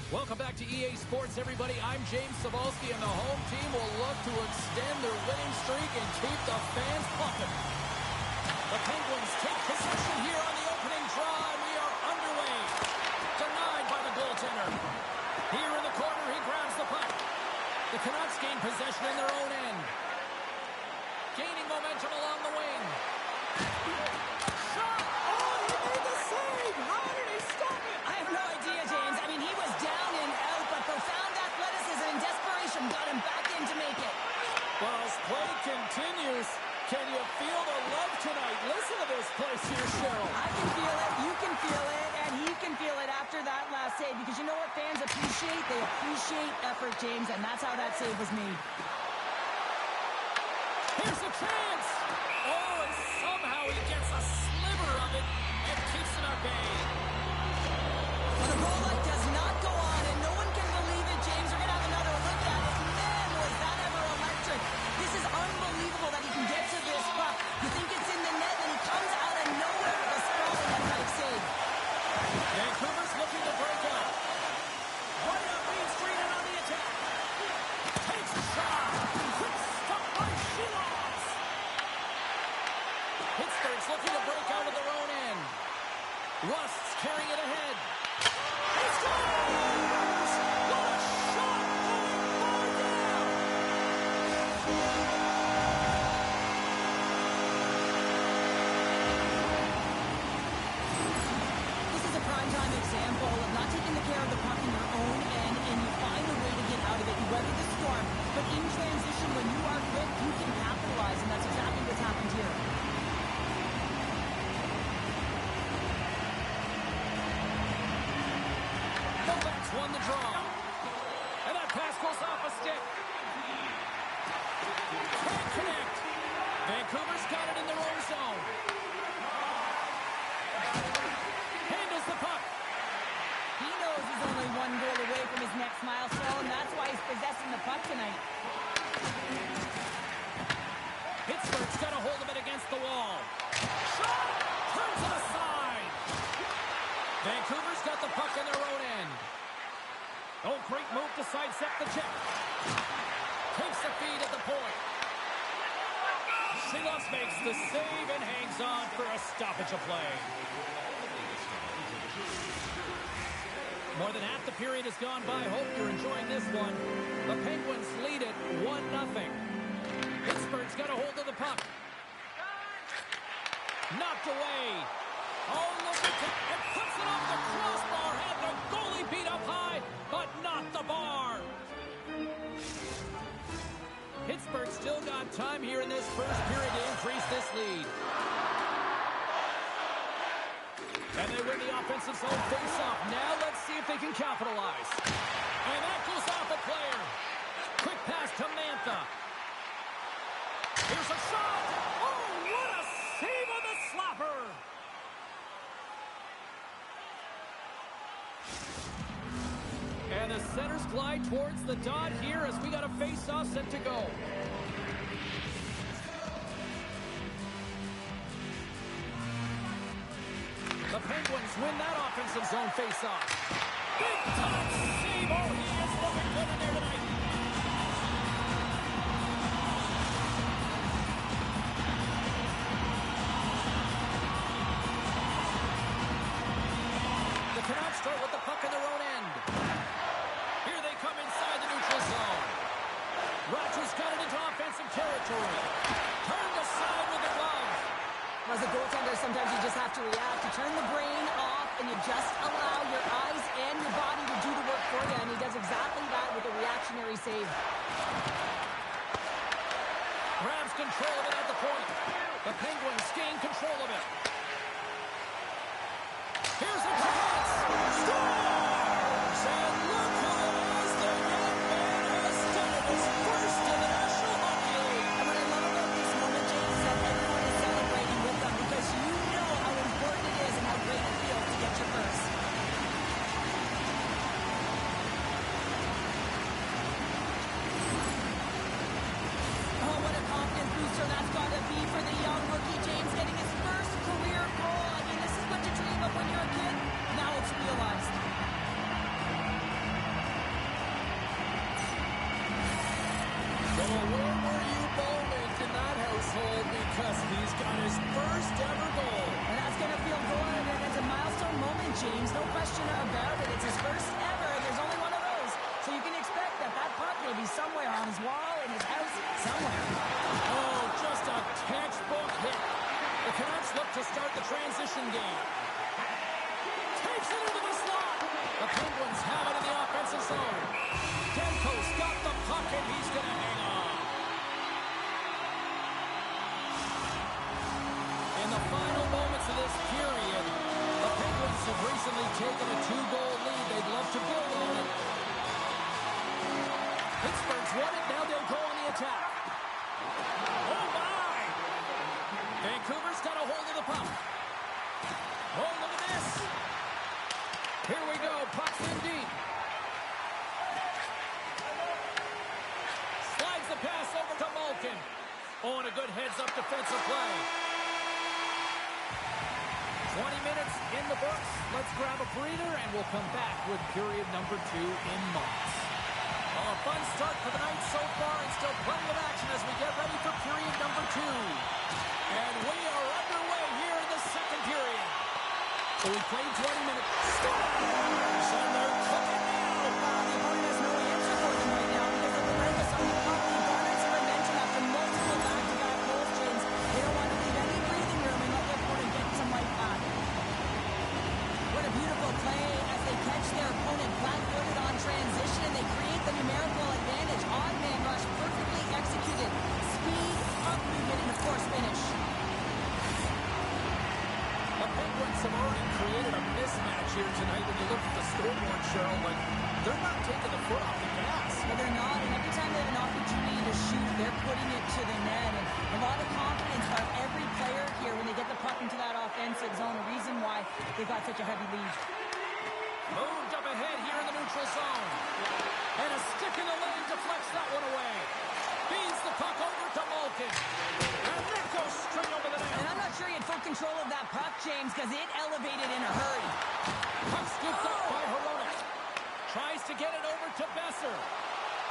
Welcome back to EA Sports, everybody. I'm James Cebulski, and the home team will look to extend their winning streak and keep the fans pumping. The Penguins take possession here on the opening draw, and we are underway. Denied by the goaltender. Here in the corner, he grabs the puck. The Canucks gain possession in their own end. Gaining momentum along the wing. Shot! Oh, he made the save! How did he stop it? I have no idea, James. I mean, he was down and out, but profound athleticism and desperation got him back in to make it. Well, as play continues, can you feel the love tonight? Listen to this place here, Cheryl. I can feel it, you can feel it, and he can feel it after that last save, because you know what fans appreciate? They appreciate effort, James, and that's how that save was made. Here's a chance! Oh, and somehow he gets a sliver of it and keeps it at bay. Well, the goal light does not go on, and no one can believe it, James. We're going to have another look at it. Man, was that ever electric. This is unbelievable that he can get to this puck. You think it's in the net, and he comes out of nowhere with a sprawling upright save. Vancouver's looking to break out. Right up Main Street and on the attack. Takes a shot. Quick stop by Shilovs. Pittsburgh's looking to break out of their own end. Rust's carrying it ahead. He scores! What a shot! Going far down! This is a primetime example of not taking the care of the puck in your own end, and you find a way to get out of it. You weather the storm, but in transition, when you are quick, you can capitalize, and that's exactly what's happened here. Novak's won the draw. And that pass goes off a stick. Can't connect. Vancouver's got it in their own zone. Handles the puck. He knows he's only one goal away from his next milestone. That's why he's possessing the puck tonight. Pittsburgh's got a hold of it against the wall. Shot! Turns it aside. Vancouver's got the puck in their own end. Oh, great move to sidestep the check. Takes the feed at the point. Silos makes the save and hangs on for a stoppage of play. More than half the period has gone by. Hope you're enjoying this one. The Penguins lead it 1-0. Pittsburgh's got a hold of the puck. Knocked away. Oh, look at that. It puts it off the crossbar. Had the goalie beat up high, but not the bar. Pittsburgh still got time here in this first period to increase this lead. And they win the offensive zone face-off. Now let's see if they can capitalize. And that goes off a player. Quick pass to Mantha. Here's a shot. Oh, what a save on the slapper. And the centers glide towards the dot here as we got a face-off set to go. The Penguins win that offensive zone face-off. Big time save. Oh, he is looking good in there tonight. The Canucks start with the puck in their own end. Here they come inside the neutral zone. Rogers got it into offensive territory. Turned aside with the glove. As a goaltender, sometimes you just have to react. You turn the brain off, and you just allow your eyes and your body to do the work for you, and he does exactly that with a reactionary save. Grabs control of it at the point. The Penguins gain control of it. Here's a chance. Scores! And look who it is. The young man has done it. His first in the National Hockey League. And what I love about this moment, James, is that everyone is celebrating with them because you know how important it is and how great it feels to get your first. Oh, what a confidence booster that's got to be for the young rookie, James, getting his first career goal. I mean, this is what you dream of when you're a kid. question about it. It's his first ever, and there's only one of those. So you can expect that that puck will be somewhere on his wall, in his house, somewhere. Oh, just a textbook hit. The Canucks look to start the transition game. Takes it into the slot. The Penguins have it in the offensive zone. Demko's got the puck, and he's going to hang on. In the final moments of this period, the Penguins have recently taken a 2-goal lead. They'd love to build on it. Pittsburgh's won it. Now they'll go on the attack. Oh, my! Vancouver's got a hold of the puck. Oh, look at this. Here we go. Puck's in deep. Slides the pass over to Malkin. Oh, and a good heads-up defensive play. 20 minutes in the books. Let's grab a breather, and we'll come back with period number 2 in moments. Well, a fun start for the night so far, and still plenty of action as we get ready for period number 2. And we are underway here in the second period. So we played 20 minutes. Scores! And they're cooking now. The opponent has no answer for them right now because of the relentless on the puck. He garnered some momentum after multiple back-to-back goals, James. They don't want to leave any breathing room and let their opponent get some right back. What a beautiful play as they catch their opponent flat-footed on transition, and they create the numerical advantage. On-man rush, perfectly executed. Speed, up movement, and of course finish. The Penguins have already created a mismatch here tonight when you look at the scoreboard, Cheryl, but they're not taking the foot off the gas. Well, they're not, and every time they have an opportunity to shoot, they're putting it to the net. And a lot of confidence by every player here when they get the puck into that offensive zone, a reason why they got such a heavy lead. Moved up ahead here in the neutral zone. And a stick in the lane deflects that one away. Feeds the puck over to Malkin. And that goes straight over the net. And I'm not sure he had full control of that puck, James, because it elevated in a hurry. Puck scooped up by Hronek. Tries to get it over to Besser.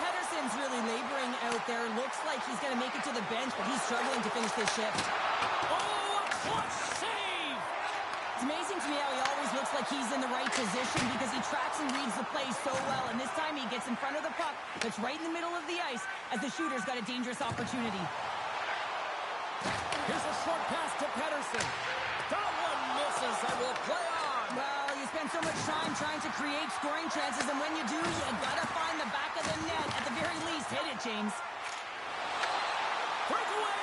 Pettersson's really laboring out there. Looks like he's going to make it to the bench, but he's struggling to finish this shift. Oh, a clutch save! It's amazing to me how he always looks like he's in the right position because he tracks and reads the play so well. And this time he gets in front of the puck that's right in the middle of the ice as the shooter's got a dangerous opportunity. Here's a short pass to Pettersson. That one misses and will play on. Well, you spend so much time trying to create scoring chances, and when you do, you gotta find the back of the net. At the very least, hit it, James. Breakaway!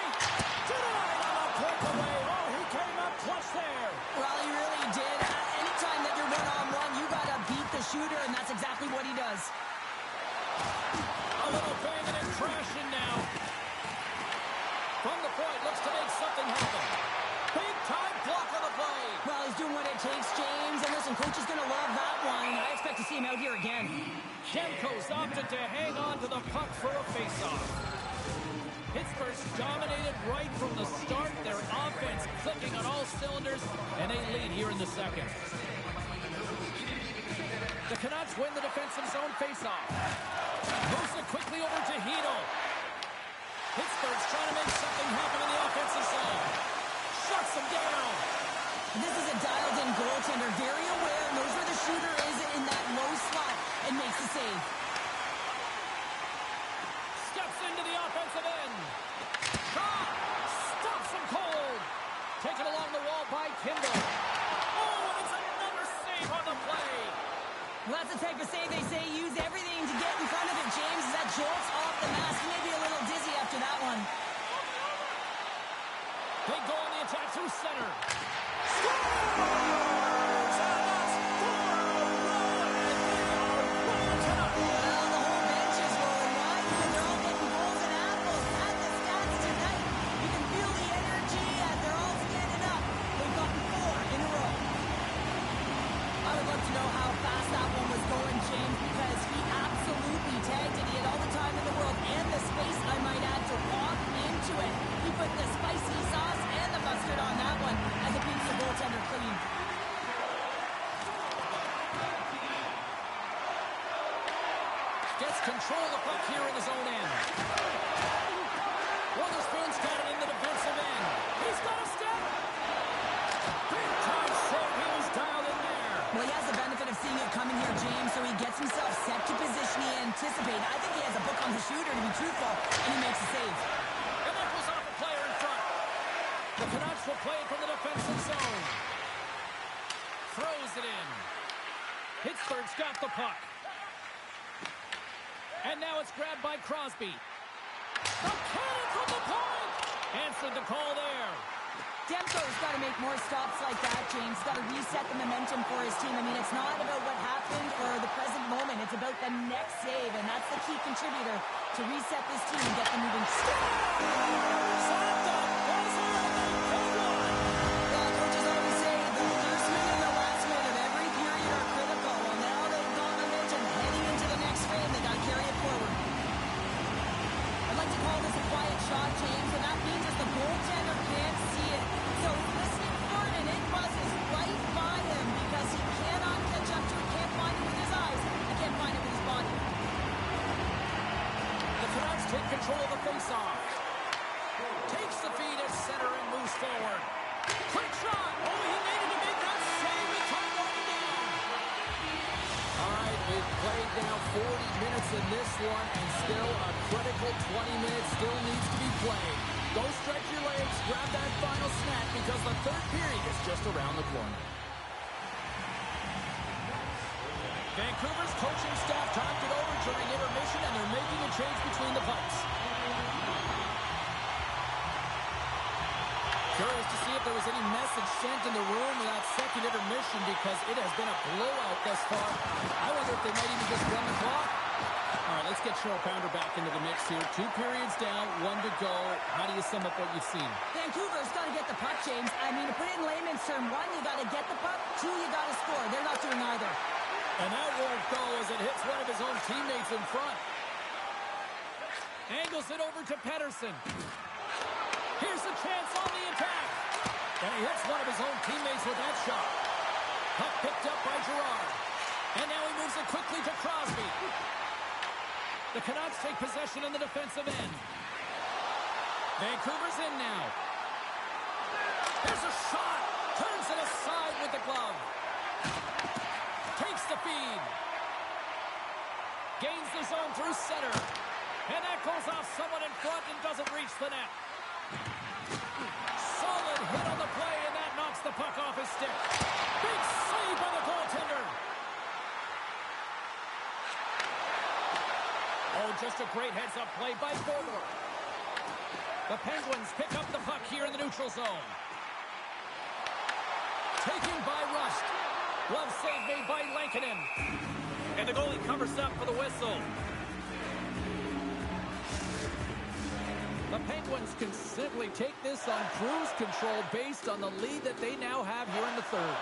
Denied on a breakaway. Oh, he came up clutch there. Well, he really did. Anytime that you're one-on-one, you gotta beat the shooter, and that's exactly what he does. A little banging and crashing now. From the point, looks to make something happen. Big time block on the play. Well, he's doing what it takes, James. And listen, coach is going to love that one. I expect to see him out here again. Demko's opted to hang on to the puck for a faceoff. Pittsburgh's dominated right from the start. Their offense clicking on all cylinders, and they lead here in the second. The Canucks win the defensive zone faceoff. Moves it quickly over to Hito. Pittsburgh's trying to make something happen in the offensive zone. Shuts them down. This is a dialed-in goaltender, very aware, knows where the shooter is in that low slot, and makes the save. Steps into the offensive end. Shot! Stops him cold. Taken along the wall by Kindle. Oh, and it's another save on the play. Well, that's the type of save they say use everything to get in front of it, James. As that jolts off the mask, he may be a little dizzy after that one. They go on the attack through center. Well, the whole bench is rolling wide because they're all getting goals and apples. At the stats tonight, you can feel the energy as they're all standing up. They've gotten 4 in a row. I would love to know how fast that one was going, James, because he absolutely tagged it. He had all the time in the world and the space, I might add, to walk into it. He put the spicy sauce and the mustard on that one as it beats the goaltender clean. Gets control of the puck here in his own end. Witherspoon's got it in the defensive end. He's got a step. Big time save. He was dialed in there. Well, he has the benefit of throws it in. Pittsburgh's got the puck. And now it's grabbed by Crosby. The cannon from the point! Answered the call there. Demko's got to make more stops like that, James. Got to reset the momentum for his team. I mean, it's not about what happened or the present moment. It's about the next save, and that's the key contributor to reset this team and get them moving. Slapped up. Buzzer. They won. Yeah, coaches always say the first minute and the last minute of every period are critical. Well, now they've got momentum heading into the next frame. They got to carry it forward. I'd like to call this a quiet shot, James, and that means as the goaltender can't see it. So he's listening for it, and it buzzes right by him because he cannot catch up to it, can't find it with his eyes, and can't find it with his body. The Canucks take control of the faceoff. Takes the feed at center and moves forward. Quick shot. Oh, he needed to make that save. He turned on it down. All right, we've played now 40 minutes in this one, and still a critical 20 minutes still needs to be played. Go stretch your legs, grab that final snack, because the third period is just around the corner. Vancouver's coaching staff talked it over during intermission, and they're making a change between the pipes. Curious to see if there was any message sent in the room in that second intermission, because it has been a blowout thus far. I wonder if they might even just run the clock. All right, let's get Cheryl Pounder back into the mix here. 2 periods down, 1 to go. How do you sum up what you've seen? Vancouver's got to get the puck, James. I mean, to put it in layman's term, 1, you got to get the puck. 2, you got to score. They're not doing either. And that won't go as it hits one of his own teammates in front. Angles it over to Pettersson. Here's a chance on the attack. And he hits one of his own teammates with that shot. Puck picked up by Girard. And now he moves it quickly to Crosby. The Canucks take possession in the defensive end. Vancouver's in now. There's a shot. Turns it aside with the glove. Takes the feed. Gains the zone through center. And that goes off someone in front and doesn't reach the net. Solid hit on the play, and that knocks the puck off his stick. Big save by the goaltender. Oh, just a great heads-up play by Border. The Penguins pick up the puck here in the neutral zone. Taken by Rust. Glove save made by Lankinen. And the goalie covers up for the whistle. The Penguins can simply take this on cruise control based on the lead that they now have here in the third.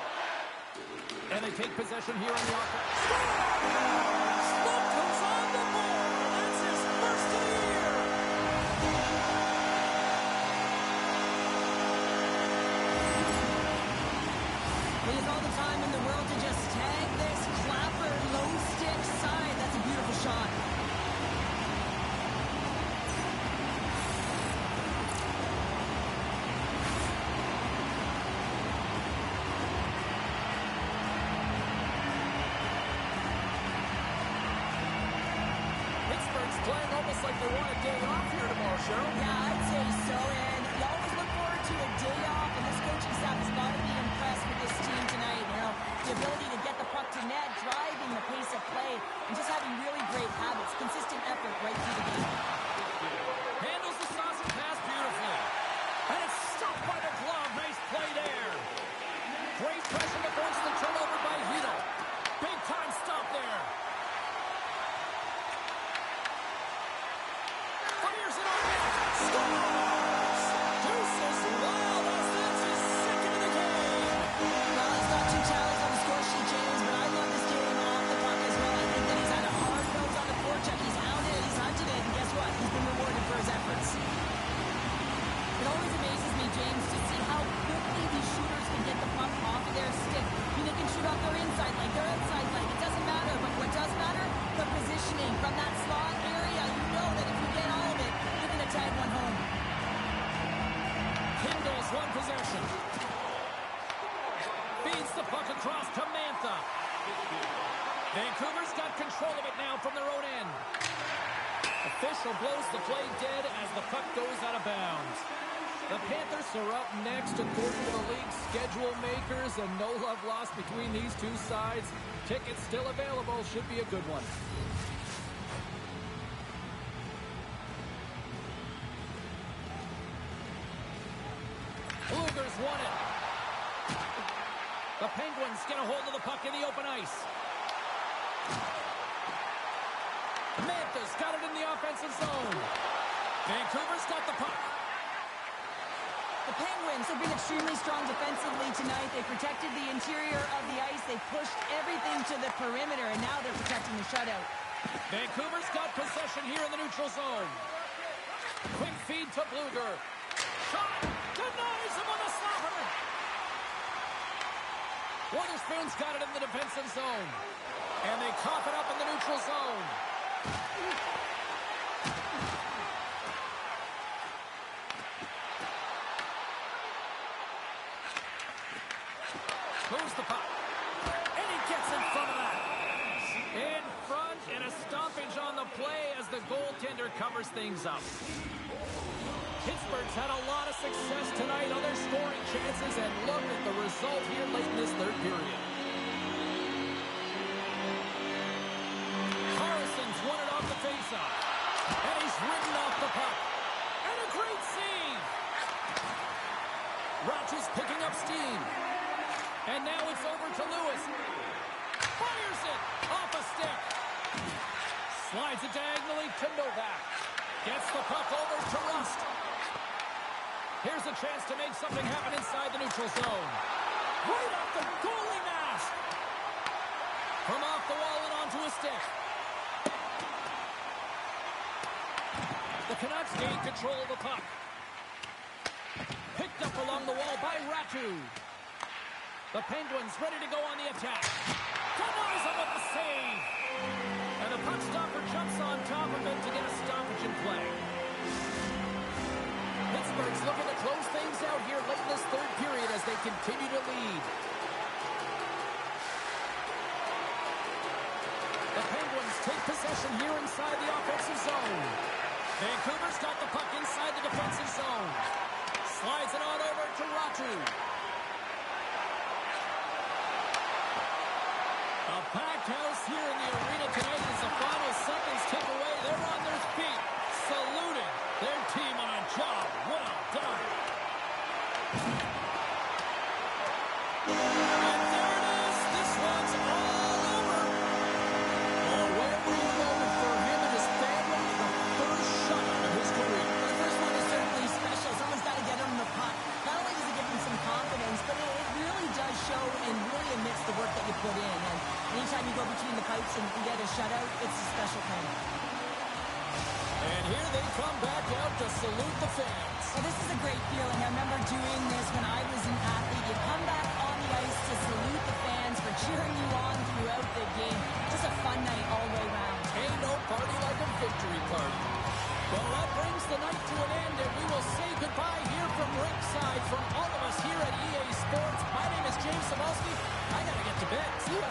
And they take possession here on the offense. Slow comes on the board. That's his first of the year. He has all the time in the world to just tag this clapper low stick side. That's a beautiful shot. Pittsburgh's playing almost like they want a day off here tomorrow, Cheryl. Yeah, I'd say so. And you always look forward to a day off, and this coaching staff has got to be impressed with this team tonight. You know, the ability to get the puck to net, driving the pace of play, and just having really great habits, consistent effort right through the game. Handles the sausage pass beautifully. And it's stopped by the glove. Nice play there. Great pressure to force the turnover by Hito. Big time stop there. Fires it on net. Scores! Deuces wild as that's his second of the game. Well, he's got 2 tallies on the score sheet, James, but I love this game off the puck as well. I think that he's had a hard nose on the forecheck. He's hounded it, he's hunted it, and guess what? He's been rewarded for his efforts. It always amazes me, James, to see how quickly these shooters can get the puck off of their stick. I mean, they can shoot off their inside leg, their outside leg. It doesn't matter, but what does matter? The positioning from that slot area. You know that if you get all of it, you're going to tag one home. Kindles one possession. Feeds the puck across to Mantha. Vancouver's got control of it now from their own end. Official blows the play dead as the puck goes out of bounds. The Panthers are up next according to the league's schedule makers, and no love lost between these two sides. Tickets still available. Should be a good one. Blueger's won it. The Penguins get a hold of the puck in the open ice. Manthas got it in the offensive zone. Vancouver's got the puck. The Penguins have been extremely strong defensively tonight. They protected the interior of the ice. They pushed everything to the perimeter, and now they're protecting the shutout. Vancouver's got possession here in the neutral zone. Quick feed to Blueger. Shot! Denies him on the slapper! Wetherspoon's got it in the defensive zone. And they cough it up in the neutral zone. Moves the puck. And he gets in front of that. In front, and a stoppage on the play as the goaltender covers things up. Pittsburgh's had a lot of success tonight on their scoring chances, and look at the result here late in this third period. Carlson's won it off the faceoff. And he's ridden off the puck. And a great save. Rogers picking up steam. And now it's over to Lewis. Fires it off a stick. Slides it diagonally to Novak. Gets the puck over to Rust. Here's a chance to make something happen inside the neutral zone. Right off the goalie mask. From off the wall and onto a stick. The Canucks gain control of the puck. Picked up along the wall by Ratu. The Penguins ready to go on the attack. Denies him with the save. And the puck stopper jumps on top of it to get a stoppage in play. Pittsburgh's looking to close things out here late in this third period as they continue to lead. The Penguins take possession here inside the offensive zone. Vancouver's got the puck inside the defensive zone. Slides it on over to Ratu. A packed house here in the arena tonight as the final seconds tick away. They're on their feet, saluting their team on a job well done. And there it is. This one's all over. Oh, where were you going for him and his family? The first shutout of his career. The first one is certainly special. Someone's got to get him the puck. Not only does it give him some confidence, but it really does show and really admits the work that you put in. And anytime you go between the pipes and get a shutout, it's a special thing. And here they come back out to salute the fans. Well, this is a great feeling. I remember doing this when I was an athlete. You come back on the ice to salute the fans for cheering you on throughout the game. Just a fun night all the way around. Ain't no party like a victory party. Well, that brings the night to an end, and we will say goodbye here from ringside from all of us here at EA Sports. My name is James Cybulski. I got to get to bed. See ya.